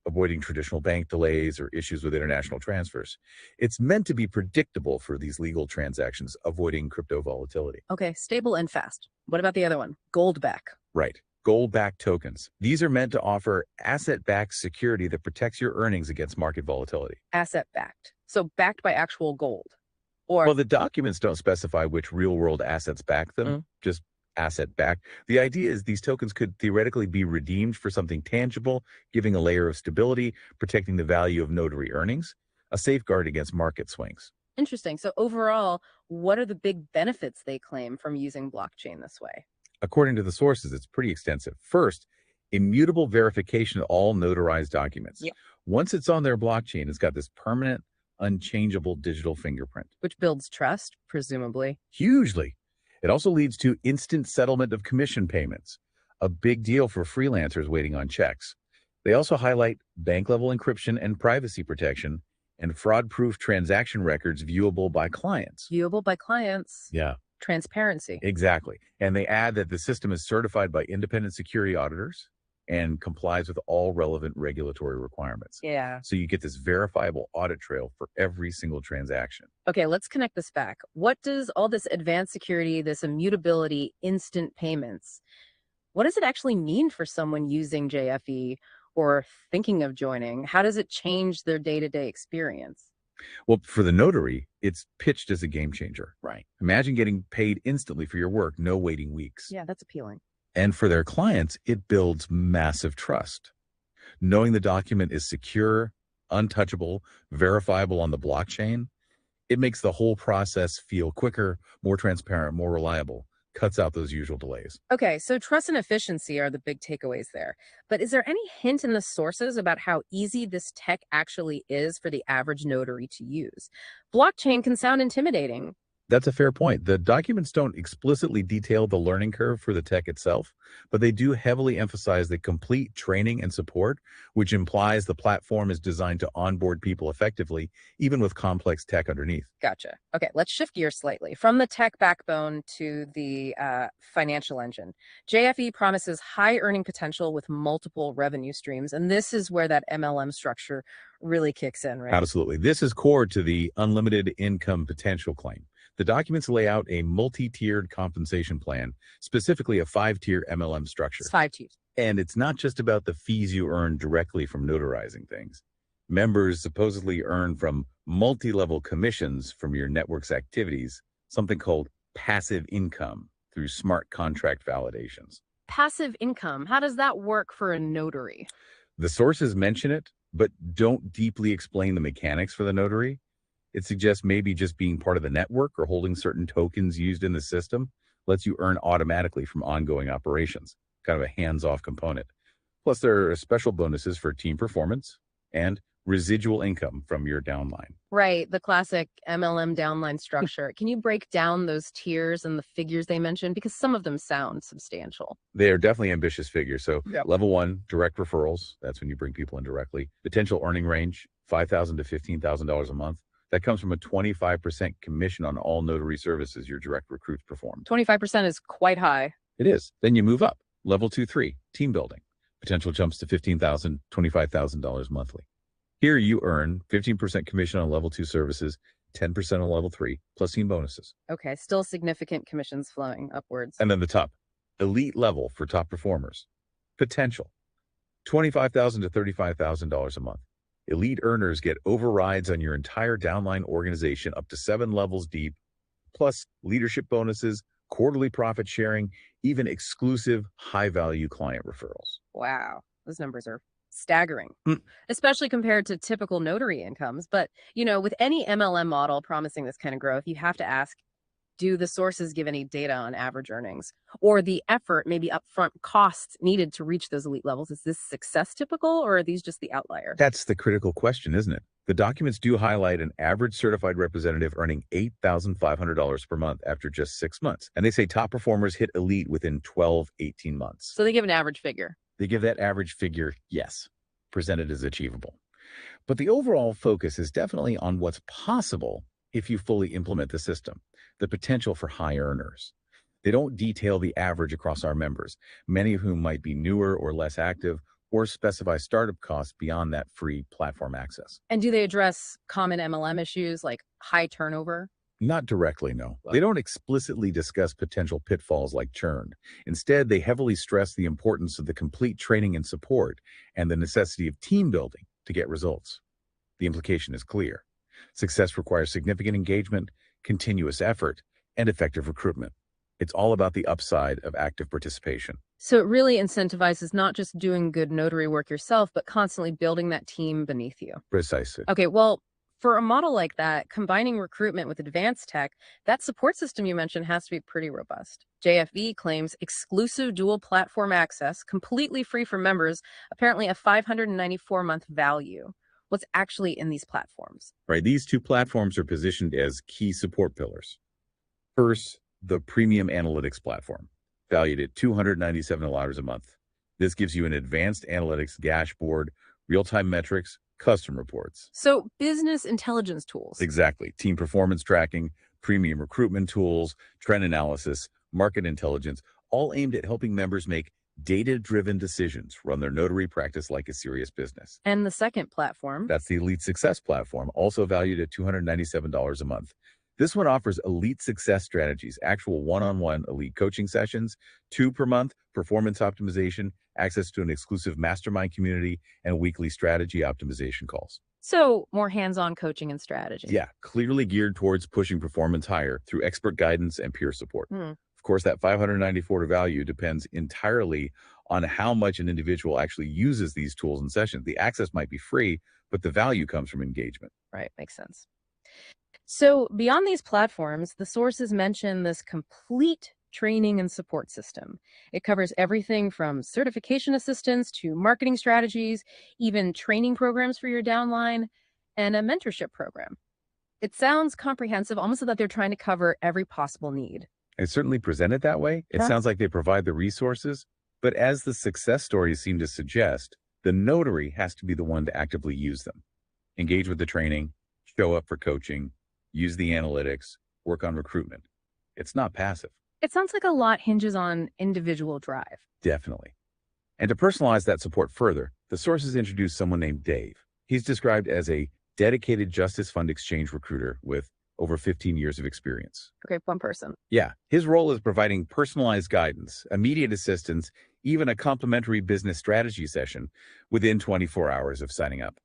avoiding traditional bank delays or issues with international transfers. It's meant to be predictable for these legal transactions, avoiding crypto volatility. Okay, stable and fast. What about the other one? Gold-back. Right. Gold-backed tokens. These are meant to offer asset-backed security that protects your earnings against market volatility. Asset-backed. So backed by actual gold. Or well, the documents don't specify which real-world assets back them, just asset backed. The idea is these tokens could theoretically be redeemed for something tangible, giving a layer of stability, protecting the value of notary earnings, a safeguard against market swings. Interesting. So overall, what are the big benefits they claim from using blockchain this way? According to the sources, it's pretty extensive. First, immutable verification of all notarized documents. Once it's on their blockchain, it's got this permanent, unchangeable digital fingerprint. Which builds trust, presumably. Hugely. It also leads to instant settlement of commission payments, a big deal for freelancers waiting on checks. They also highlight bank-level encryption and privacy protection and fraud-proof transaction records viewable by clients. Viewable by clients. Yeah. Transparency. Exactly. And they add that the system is certified by independent security auditors and complies with all relevant regulatory requirements. Yeah. So you get this verifiable audit trail for every single transaction. Okay, let's connect this back. What does all this advanced security, this immutability, instant payments, what does it actually mean for someone using JFE or thinking of joining? How does it change their day-to-day experience? Well, for the notary, it's pitched as a game changer. Right. Imagine getting paid instantly for your work, no waiting weeks. Yeah, that's appealing. And for their clients, it builds massive trust. Knowing the document is secure, untouchable, verifiable on the blockchain, it makes the whole process feel quicker, more transparent, more reliable, cuts out those usual delays. Okay, so trust and efficiency are the big takeaways there. But is there any hint in the sources about how easy this tech actually is for the average notary to use? Blockchain can sound intimidating. That's a fair point. The documents don't explicitly detail the learning curve for the tech itself, but they do heavily emphasize the complete training and support, which implies the platform is designed to onboard people effectively, even with complex tech underneath. Gotcha. Okay, let's shift gears slightly from the tech backbone to the financial engine. JFE promises high earning potential with multiple revenue streams, and this is where that MLM structure really kicks in, right? Absolutely. This is core to the unlimited income potential claim. The documents lay out a multi-tiered compensation plan, specifically a 5-tier MLM structure. It's 5 tiers. And it's not just about the fees you earn directly from notarizing things. Members supposedly earn from multi-level commissions from your network's activities, something called passive income through smart contract validations. Passive income, how does that work for a notary? The sources mention it, but don't deeply explain the mechanics for the notary. It suggests maybe just being part of the network or holding certain tokens used in the system lets you earn automatically from ongoing operations, kind of a hands-off component. Plus, there are special bonuses for team performance and residual income from your downline. Right, the classic MLM downline structure. Can you break down those tiers and the figures they mentioned? Because some of them sound substantial. They are definitely ambitious figures. So Yep. level 1, direct referrals. That's when you bring people in directly. Potential earning range, $5,000 to $15,000 a month. That comes from a 25% commission on all notary services your direct recruits perform. 25% is quite high. It is. Then you move up. Level 2, 3, team building. Potential jumps to $15,000, $25,000 monthly. Here you earn 15% commission on level 2 services, 10% on level 3, plus team bonuses. Okay, still significant commissions flowing upwards. And then the top, elite level for top performers. Potential, $25,000 to $35,000 a month. Elite earners get overrides on your entire downline organization up to 7 levels deep, plus leadership bonuses, quarterly profit sharing, even exclusive high-value client referrals. Wow, those numbers are staggering, especially compared to typical notary incomes. But, with any MLM model promising this kind of growth, you have to ask, do the sources give any data on average earnings or the effort, maybe upfront costs needed to reach those elite levels? Is this success typical, or are these just the outlier? That's the critical question, isn't it? The documents do highlight an average certified representative earning $8,500 per month after just 6 months. And they say top performers hit elite within 12, 18 months. So they give an average figure. They give that average figure, yes, presented as achievable. But the overall focus is definitely on what's possible if you fully implement the system, the potential for high earners. They don't detail the average across our members, many of whom might be newer or less active, or specify startup costs beyond that free platform access. And do they address common MLM issues like high turnover? Not directly, no. They don't explicitly discuss potential pitfalls like churn. Instead, they heavily stress the importance of the complete training and support and the necessity of team building to get results. The implication is clear. Success requires significant engagement, continuous effort, and effective recruitment. It's all about the upside of active participation. So it really incentivizes not just doing good notary work yourself, but constantly building that team beneath you. Precisely. Okay, well, for a model like that, combining recruitment with advanced tech, that support system you mentioned has to be pretty robust. JFE claims exclusive dual platform access, completely free for members, apparently a $594-month value. What's actually in these platforms? Right. These two platforms are positioned as key support pillars. First, the premium analytics platform, valued at $297 a month. This gives you an advanced analytics dashboard, real-time metrics, custom reports. So business intelligence tools. Exactly. Team performance tracking, premium recruitment tools, trend analysis, market intelligence, all aimed at helping members make data-driven decisions, run their notary practice like a serious business. And the second platform? That's the Elite Success platform, also valued at $297 a month. This one offers elite success strategies, actual one-on-one elite coaching sessions, 2 per month, performance optimization, access to an exclusive mastermind community, and weekly strategy optimization calls. So more hands-on coaching and strategy. Yeah, clearly geared towards pushing performance higher through expert guidance and peer support. Of course, that $594 value depends entirely on how much an individual actually uses these tools and sessions. The access might be free, but the value comes from engagement. Right, makes sense. So beyond these platforms, the sources mention this complete training and support system. It covers everything from certification assistance to marketing strategies, even training programs for your downline, and a mentorship program. It sounds comprehensive, almost so that they're trying to cover every possible need. It's certainly presented that way. It Yeah. sounds like they provide the resources, but as the success stories seem to suggest, the notary has to be the one to actively use them. Engage with the training, show up for coaching, use the analytics, work on recruitment. It's not passive. It sounds like a lot hinges on individual drive. Definitely. And to personalize that support further, the sources introduce someone named Dave. He's described as a dedicated Justice Fund exchange recruiter with over 15 years of experience. Okay, one person. Yeah, his role is providing personalized guidance, immediate assistance, even a complimentary business strategy session within 24 hours of signing up.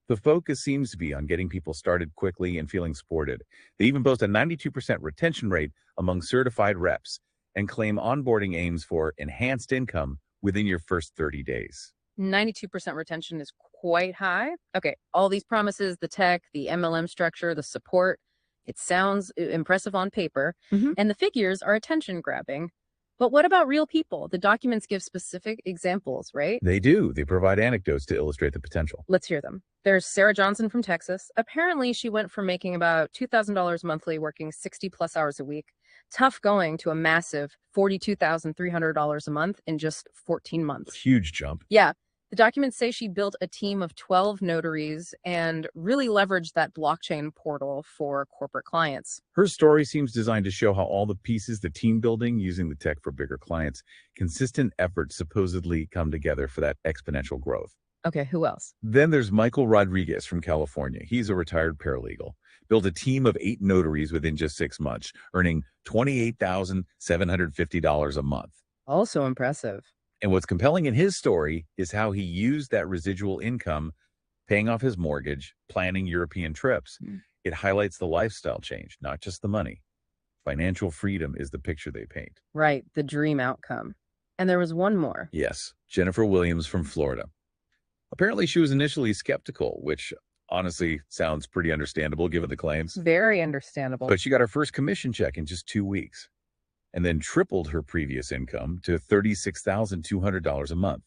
The focus seems to be on getting people started quickly and feeling supported. They even boast a 92% retention rate among certified reps and claim onboarding aims for enhanced income within your first 30 days. 92% retention is quite high. Okay, all these promises, the tech, the MLM structure, the support, it sounds impressive on paper, and the figures are attention grabbing. But what about real people? The documents give specific examples, right? They do. They provide anecdotes to illustrate the potential. Let's hear them. There's Sarah Johnson from Texas. Apparently, she went from making about $2,000 monthly, working 60 plus hours a week, tough going, to a massive $42,300 a month in just 14 months. Huge jump. Yeah. The documents say she built a team of 12 notaries and really leveraged that blockchain portal for corporate clients. Her story seems designed to show how all the pieces, the team building, using the tech for bigger clients, consistent efforts supposedly come together for that exponential growth. Okay, who else? Then there's Michael Rodriguez from California. He's a retired paralegal. Built a team of 8 notaries within just 6 months, earning $28,750 a month. Also impressive. And what's compelling in his story is how he used that residual income, paying off his mortgage, planning European trips. It highlights the lifestyle change, not just the money. Financial freedom is the picture they paint. Right, the dream outcome. And there was one more. Yes, Jennifer Williams from Florida. Apparently, she was initially skeptical, which honestly sounds pretty understandable given the claims. Very understandable. But she got her first commission check in just 2 weeks, and then tripled her previous income to $36,200 a month.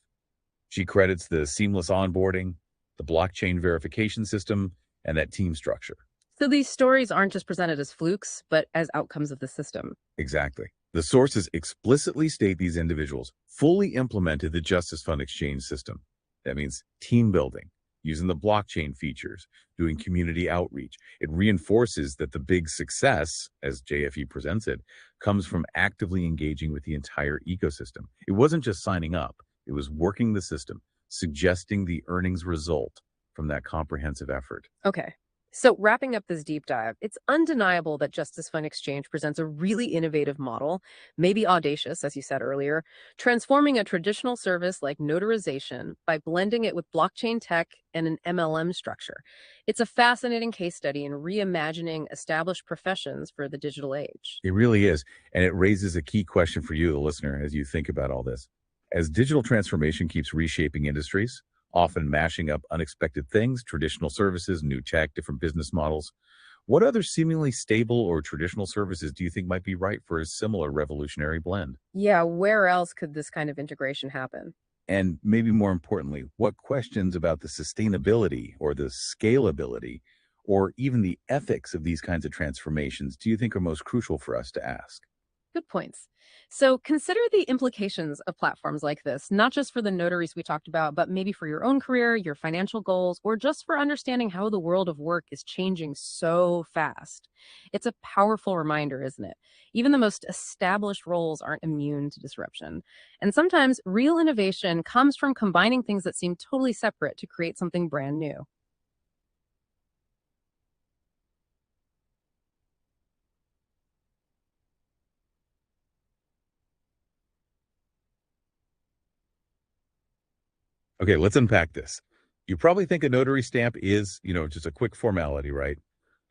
She credits the seamless onboarding, the blockchain verification system, and that team structure. So these stories aren't just presented as flukes, but as outcomes of the system. Exactly. The sources explicitly state these individuals fully implemented the Justice Fund exchange system. That means team building, using the blockchain features, doing community outreach. It reinforces that the big success, as JFE presents it, comes from actively engaging with the entire ecosystem. It wasn't just signing up. It was working the system, suggesting the earnings result from that comprehensive effort. Okay. So wrapping up this deep dive, it's undeniable that Justice Fund Exchange presents a really innovative model, maybe audacious, as you said earlier, transforming a traditional service like notarization by blending it with blockchain tech and an MLM structure. It's a fascinating case study in reimagining established professions for the digital age. It really is. And it raises a key question for you, the listener, as you think about all this. As digital transformation keeps reshaping industries, often mashing up unexpected things, traditional services, new tech, different business models, what other seemingly stable or traditional services do you think might be right for a similar revolutionary blend? Yeah, where else could this kind of integration happen? And maybe more importantly, what questions about the sustainability or the scalability or even the ethics of these kinds of transformations do you think are most crucial for us to ask? Good points. So consider the implications of platforms like this, not just for the notaries we talked about, but maybe for your own career, your financial goals, or just for understanding how the world of work is changing so fast. It's a powerful reminder, isn't it? Even the most established roles aren't immune to disruption. And sometimes real innovation comes from combining things that seem totally separate to create something brand new. Okay, let's unpack this. You probably think a notary stamp is, just a quick formality, right?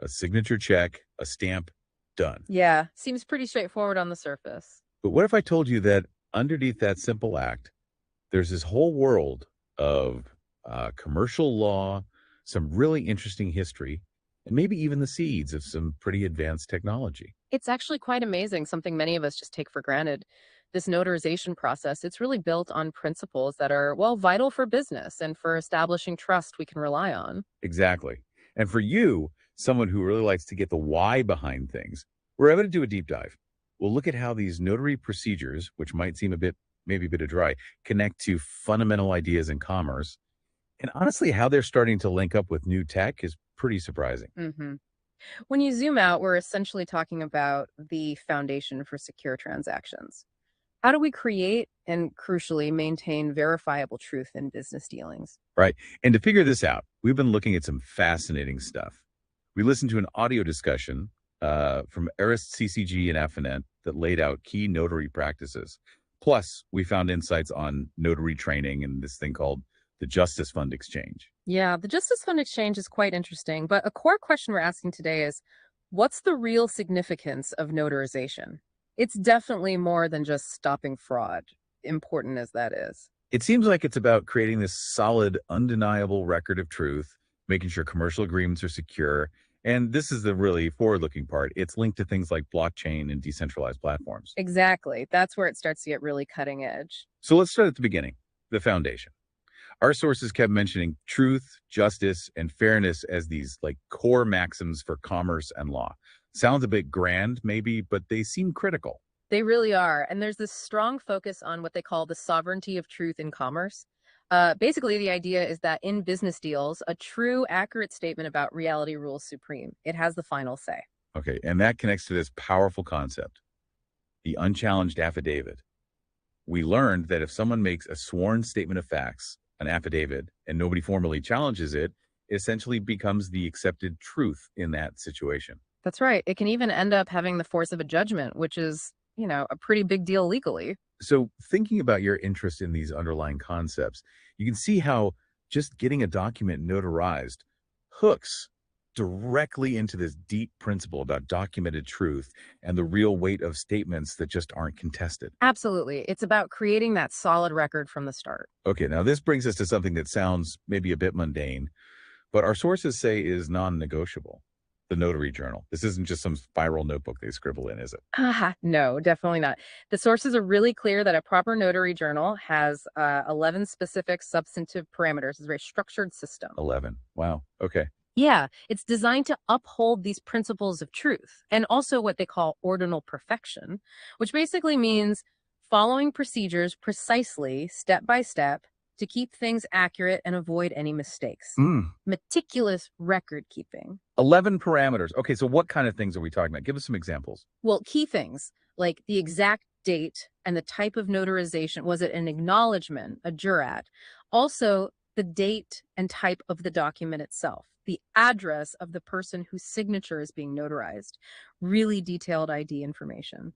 A signature check, a stamp, done. Yeah, seems pretty straightforward on the surface. But what if I told you that underneath that simple act, there's this whole world of commercial law, some really interesting history, and maybe even the seeds of some pretty advanced technology? It's actually quite amazing, something many of us just take for granted. This notarization process, it's really built on principles that are, well, vital for business and for establishing trust we can rely on. Exactly. And for you, someone who really likes to get the why behind things, we're able to do a deep dive. We'll look at how these notary procedures, which might seem maybe a bit dry, connect to fundamental ideas in commerce. And honestly, how they're starting to link up with new tech is pretty surprising. Mm-hmm. When you zoom out, we're essentially talking about the foundation for secure transactions. How do we create and, crucially, maintain verifiable truth in business dealings? Right. And to figure this out, we've been looking at some fascinating stuff. We listened to an audio discussion from Arist CCG and Affinet that laid out key notary practices. Plus, we found insights on notary training and this thing called the JusticeFund Exchange. Yeah, the JusticeFund Exchange is quite interesting, but a core question we're asking today is, what's the real significance of notarization? It's definitely more than just stopping fraud, important as that is. It seems like it's about creating this solid, undeniable record of truth, making sure commercial agreements are secure. And this is the really forward-looking part. It's linked to things like blockchain and decentralized platforms. Exactly. That's where it starts to get really cutting edge. So let's start at the beginning, the foundation. Our sources kept mentioning truth, justice, and fairness as these like core maxims for commerce and law. Sounds a bit grand, maybe, but they seem critical. They really are. And there's this strong focus on what they call the sovereignty of truth in commerce. Basically, the idea is that in business deals, a true, accurate statement about reality rules supreme. It has the final say. Okay, and that connects to this powerful concept, the unchallenged affidavit. We learned that if someone makes a sworn statement of facts, an affidavit, and nobody formally challenges it, it essentially becomes the accepted truth in that situation. That's right. It can even end up having the force of a judgment, which is, a pretty big deal legally. So thinking about your interest in these underlying concepts, you can see how just getting a document notarized hooks directly into this deep principle about documented truth and the real weight of statements that just aren't contested. Absolutely. It's about creating that solid record from the start. Okay, now this brings us to something that sounds maybe a bit mundane, but our sources say is non-negotiable. The notary journal. This isn't just some spiral notebook they scribble in, is it? No, definitely not. The sources are really clear that a proper notary journal has 11 specific substantive parameters. It's a very structured system. 11. Wow. Okay. Yeah, it's designed to uphold these principles of truth and also what they call ordinal perfection, which basically means following procedures precisely, step by step, to keep things accurate and avoid any mistakes. Meticulous record keeping. 11 parameters. Okay, so what kind of things are we talking about? Give us some examples. Well, key things like the exact date and the type of notarization. Was it an acknowledgement, a jurat? Also, the date and type of the document itself, the address of the person whose signature is being notarized, really detailed ID information.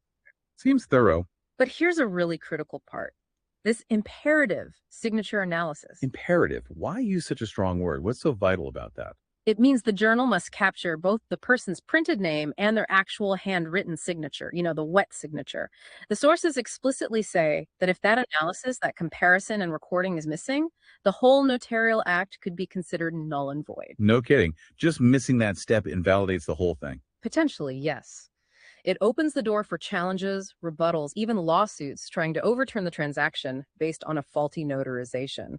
Seems thorough. But here's a really critical part. This imperative signature analysis. Imperative. Why use such a strong word? What's so vital about that? It means the journal must capture both the person's printed name and their actual handwritten signature, the wet signature. The sources explicitly say that if that analysis, that comparison and recording is missing, the whole notarial act could be considered null and void. No kidding. Just missing that step invalidates the whole thing. Potentially, yes. It opens the door for challenges, rebuttals, even lawsuits trying to overturn the transaction based on a faulty notarization.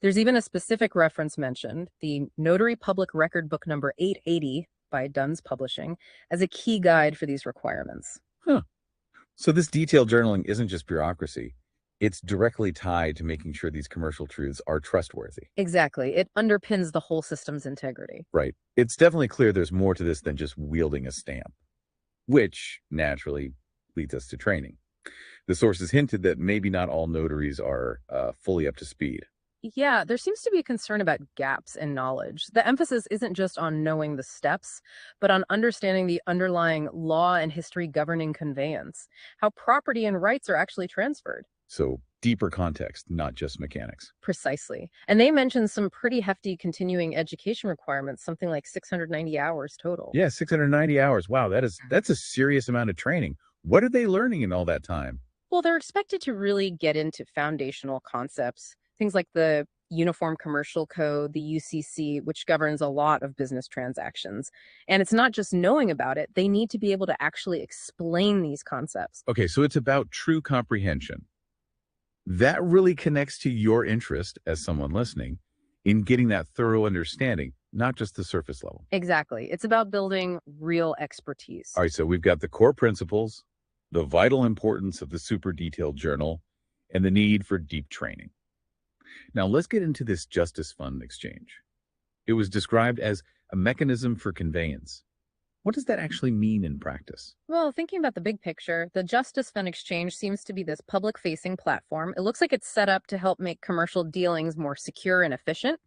There's even a specific reference mentioned, the Notary Public Record Book number 880 by Dunn's Publishing, as a key guide for these requirements. So this detailed journaling isn't just bureaucracy. It's directly tied to making sure these commercial truths are trustworthy. Exactly. It underpins the whole system's integrity. Right. It's definitely clear there's more to this than just wielding a stamp, which naturally leads us to training. The sources hinted that maybe not all notaries are fully up to speed. Yeah, there seems to be a concern about gaps in knowledge. The emphasis isn't just on knowing the steps, but on understanding the underlying law and history governing conveyance, how property and rights are actually transferred. So deeper context, not just mechanics. Precisely. And they mentioned some pretty hefty continuing education requirements, something like 690 hours total. Yeah, 690 hours. Wow, that's a serious amount of training. What are they learning in all that time? Well, they're expected to really get into foundational concepts, things like the Uniform Commercial Code, the UCC, which governs a lot of business transactions. And it's not just knowing about it, they need to be able to actually explain these concepts. Okay, so it's about true comprehension. That really connects to your interest as someone listening in getting that thorough understanding. not just the surface level. Exactly. It's about building real expertise. All right, so we've got the core principles, the vital importance of the super detailed journal, and the need for deep training. Now let's get into this Justice Fund exchange. It was described as a mechanism for conveyance. What does that actually mean in practice? Well, thinking about the big picture, the Justice Fund Exchange seems to be this public-facing platform. It looks like it's set up to help make commercial dealings more secure and efficient.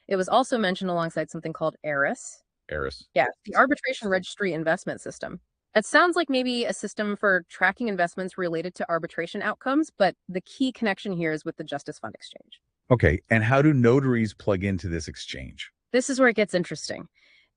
It was also mentioned alongside something called ARIS. Eris. Yeah, the Arbitration Registry Investment System. It sounds like maybe a system for tracking investments related to arbitration outcomes, but the key connection here is with the Justice Fund Exchange. Okay, and how do notaries plug into this exchange? This is where it gets interesting.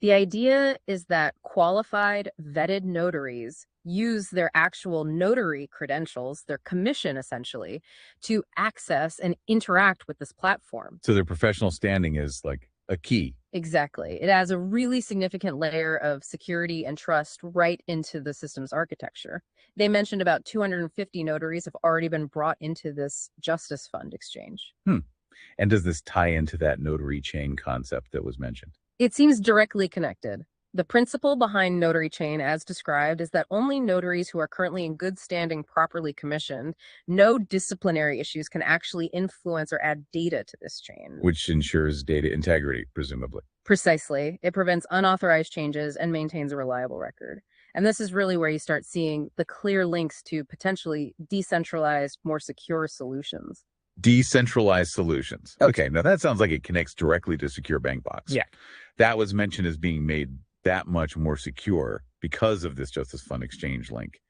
The idea is that qualified, vetted notaries use their actual notary credentials, their commission essentially, to access and interact with this platform. So their professional standing is like a key. Exactly. It adds a really significant layer of security and trust right into the system's architecture. They mentioned about 250 notaries have already been brought into this Justice Fund exchange. And does this tie into that notary chain concept that was mentioned? It seems directly connected. The principle behind notary chain, as described, is that only notaries who are currently in good standing, properly commissioned, no disciplinary issues can actually influence or add data to this chain. Which ensures data integrity, presumably. Precisely. It prevents unauthorized changes and maintains a reliable record. And this is really where you start seeing the clear links to potentially decentralized, more secure solutions. Decentralized solutions. Okay, now that sounds like it connects directly to Secure Bank Box. Yeah. That was mentioned as being made that much more secure because of this Justice Fund exchange link.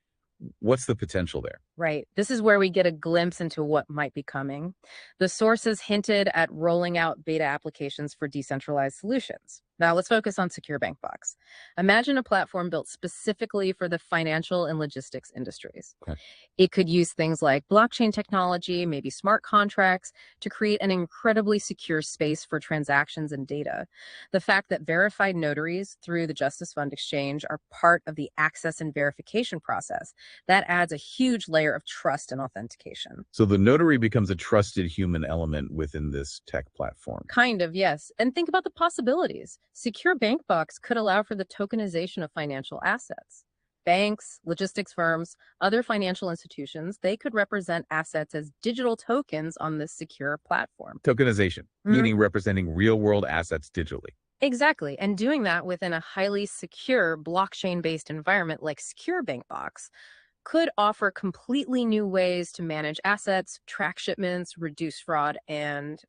What's the potential there? Right. This is where we get a glimpse into what might be coming. The sources hinted at rolling out beta applications for decentralized solutions. Now let's focus on Secure Bank Box. Imagine a platform built specifically for the financial and logistics industries. Okay. It could use things like blockchain technology, maybe smart contracts, to create an incredibly secure space for transactions and data. The fact that verified notaries through the Justice Fund Exchange are part of the access and verification process, that adds a huge layer of trust and authentication. So the notary becomes a trusted human element within this tech platform. Kind of, yes. And think about the possibilities. Secure Bank Box could allow for the tokenization of financial assets. Banks, logistics firms, other financial institutions, they could represent assets as digital tokens on this secure platform. Tokenization, meaning representing real-world assets digitally. Exactly. And doing that within a highly secure blockchain-based environment like Secure Bank Box could offer completely new ways to manage assets, track shipments, reduce fraud, and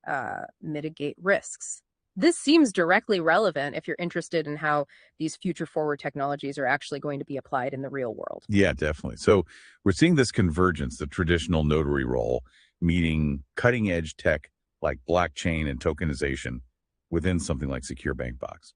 mitigate risks. This seems directly relevant if you're interested in how these future forward technologies are actually going to be applied in the real world. Yeah, definitely. So we're seeing this convergence, the traditional notary role, meeting cutting edge tech like blockchain and tokenization within something like Secure Bank Box.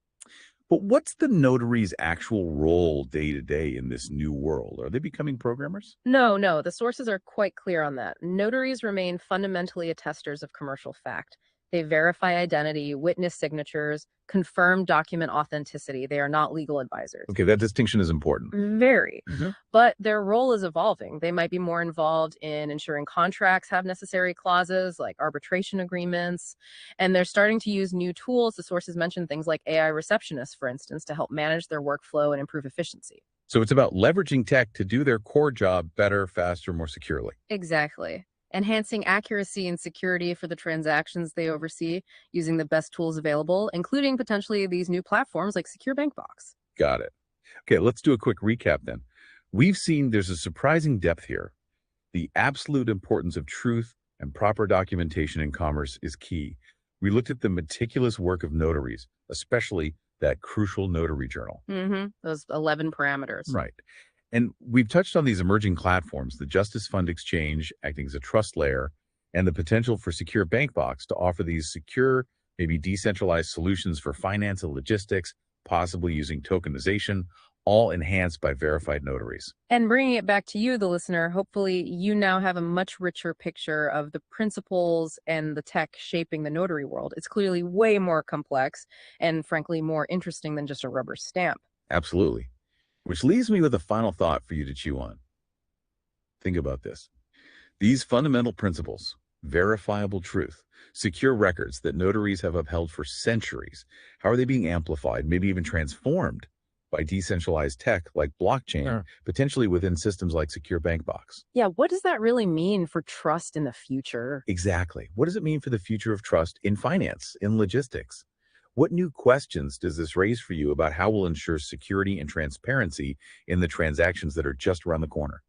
But what's the notary's actual role day to day in this new world? Are they becoming programmers? No, the sources are quite clear on that. Notaries remain fundamentally attesters of commercial fact. They verify identity, witness signatures, confirm document authenticity. They are not legal advisors. Okay, that distinction is important. Very. Mm-hmm. But their role is evolving. They might be more involved in ensuring contracts have necessary clauses like arbitration agreements. And they're starting to use new tools. The sources mentioned things like AI receptionists, for instance, to help manage their workflow and improve efficiency. So it's about leveraging tech to do their core job better, faster, more securely. Exactly. Enhancing accuracy and security for the transactions they oversee using the best tools available, including potentially these new platforms like Secure Bank Box. Got it. Okay, let's do a quick recap then. We've seen there's a surprising depth here. The absolute importance of truth and proper documentation in commerce is key. We looked at the meticulous work of notaries, especially that crucial notary journal. Those 11 parameters. Right. And we've touched on these emerging platforms, the Justice Fund Exchange acting as a trust layer, and the potential for Secure Bank Box to offer these secure, maybe decentralized solutions for finance and logistics, possibly using tokenization, all enhanced by verified notaries. And bringing it back to you, the listener, hopefully you now have a much richer picture of the principles and the tech shaping the notary world. It's clearly way more complex and frankly more interesting than just a rubber stamp. Absolutely. Which leaves me with a final thought for you to chew on. Think about this. These fundamental principles, verifiable truth, secure records that notaries have upheld for centuries. How are they being amplified, maybe even transformed by decentralized tech like blockchain, Sure. potentially within systems like Secure BankBox? Yeah, what does that really mean for trust in the future? Exactly. What does it mean for the future of trust in finance, in logistics? What new questions does this raise for you about how we'll ensure security and transparency in the transactions that are just around the corner?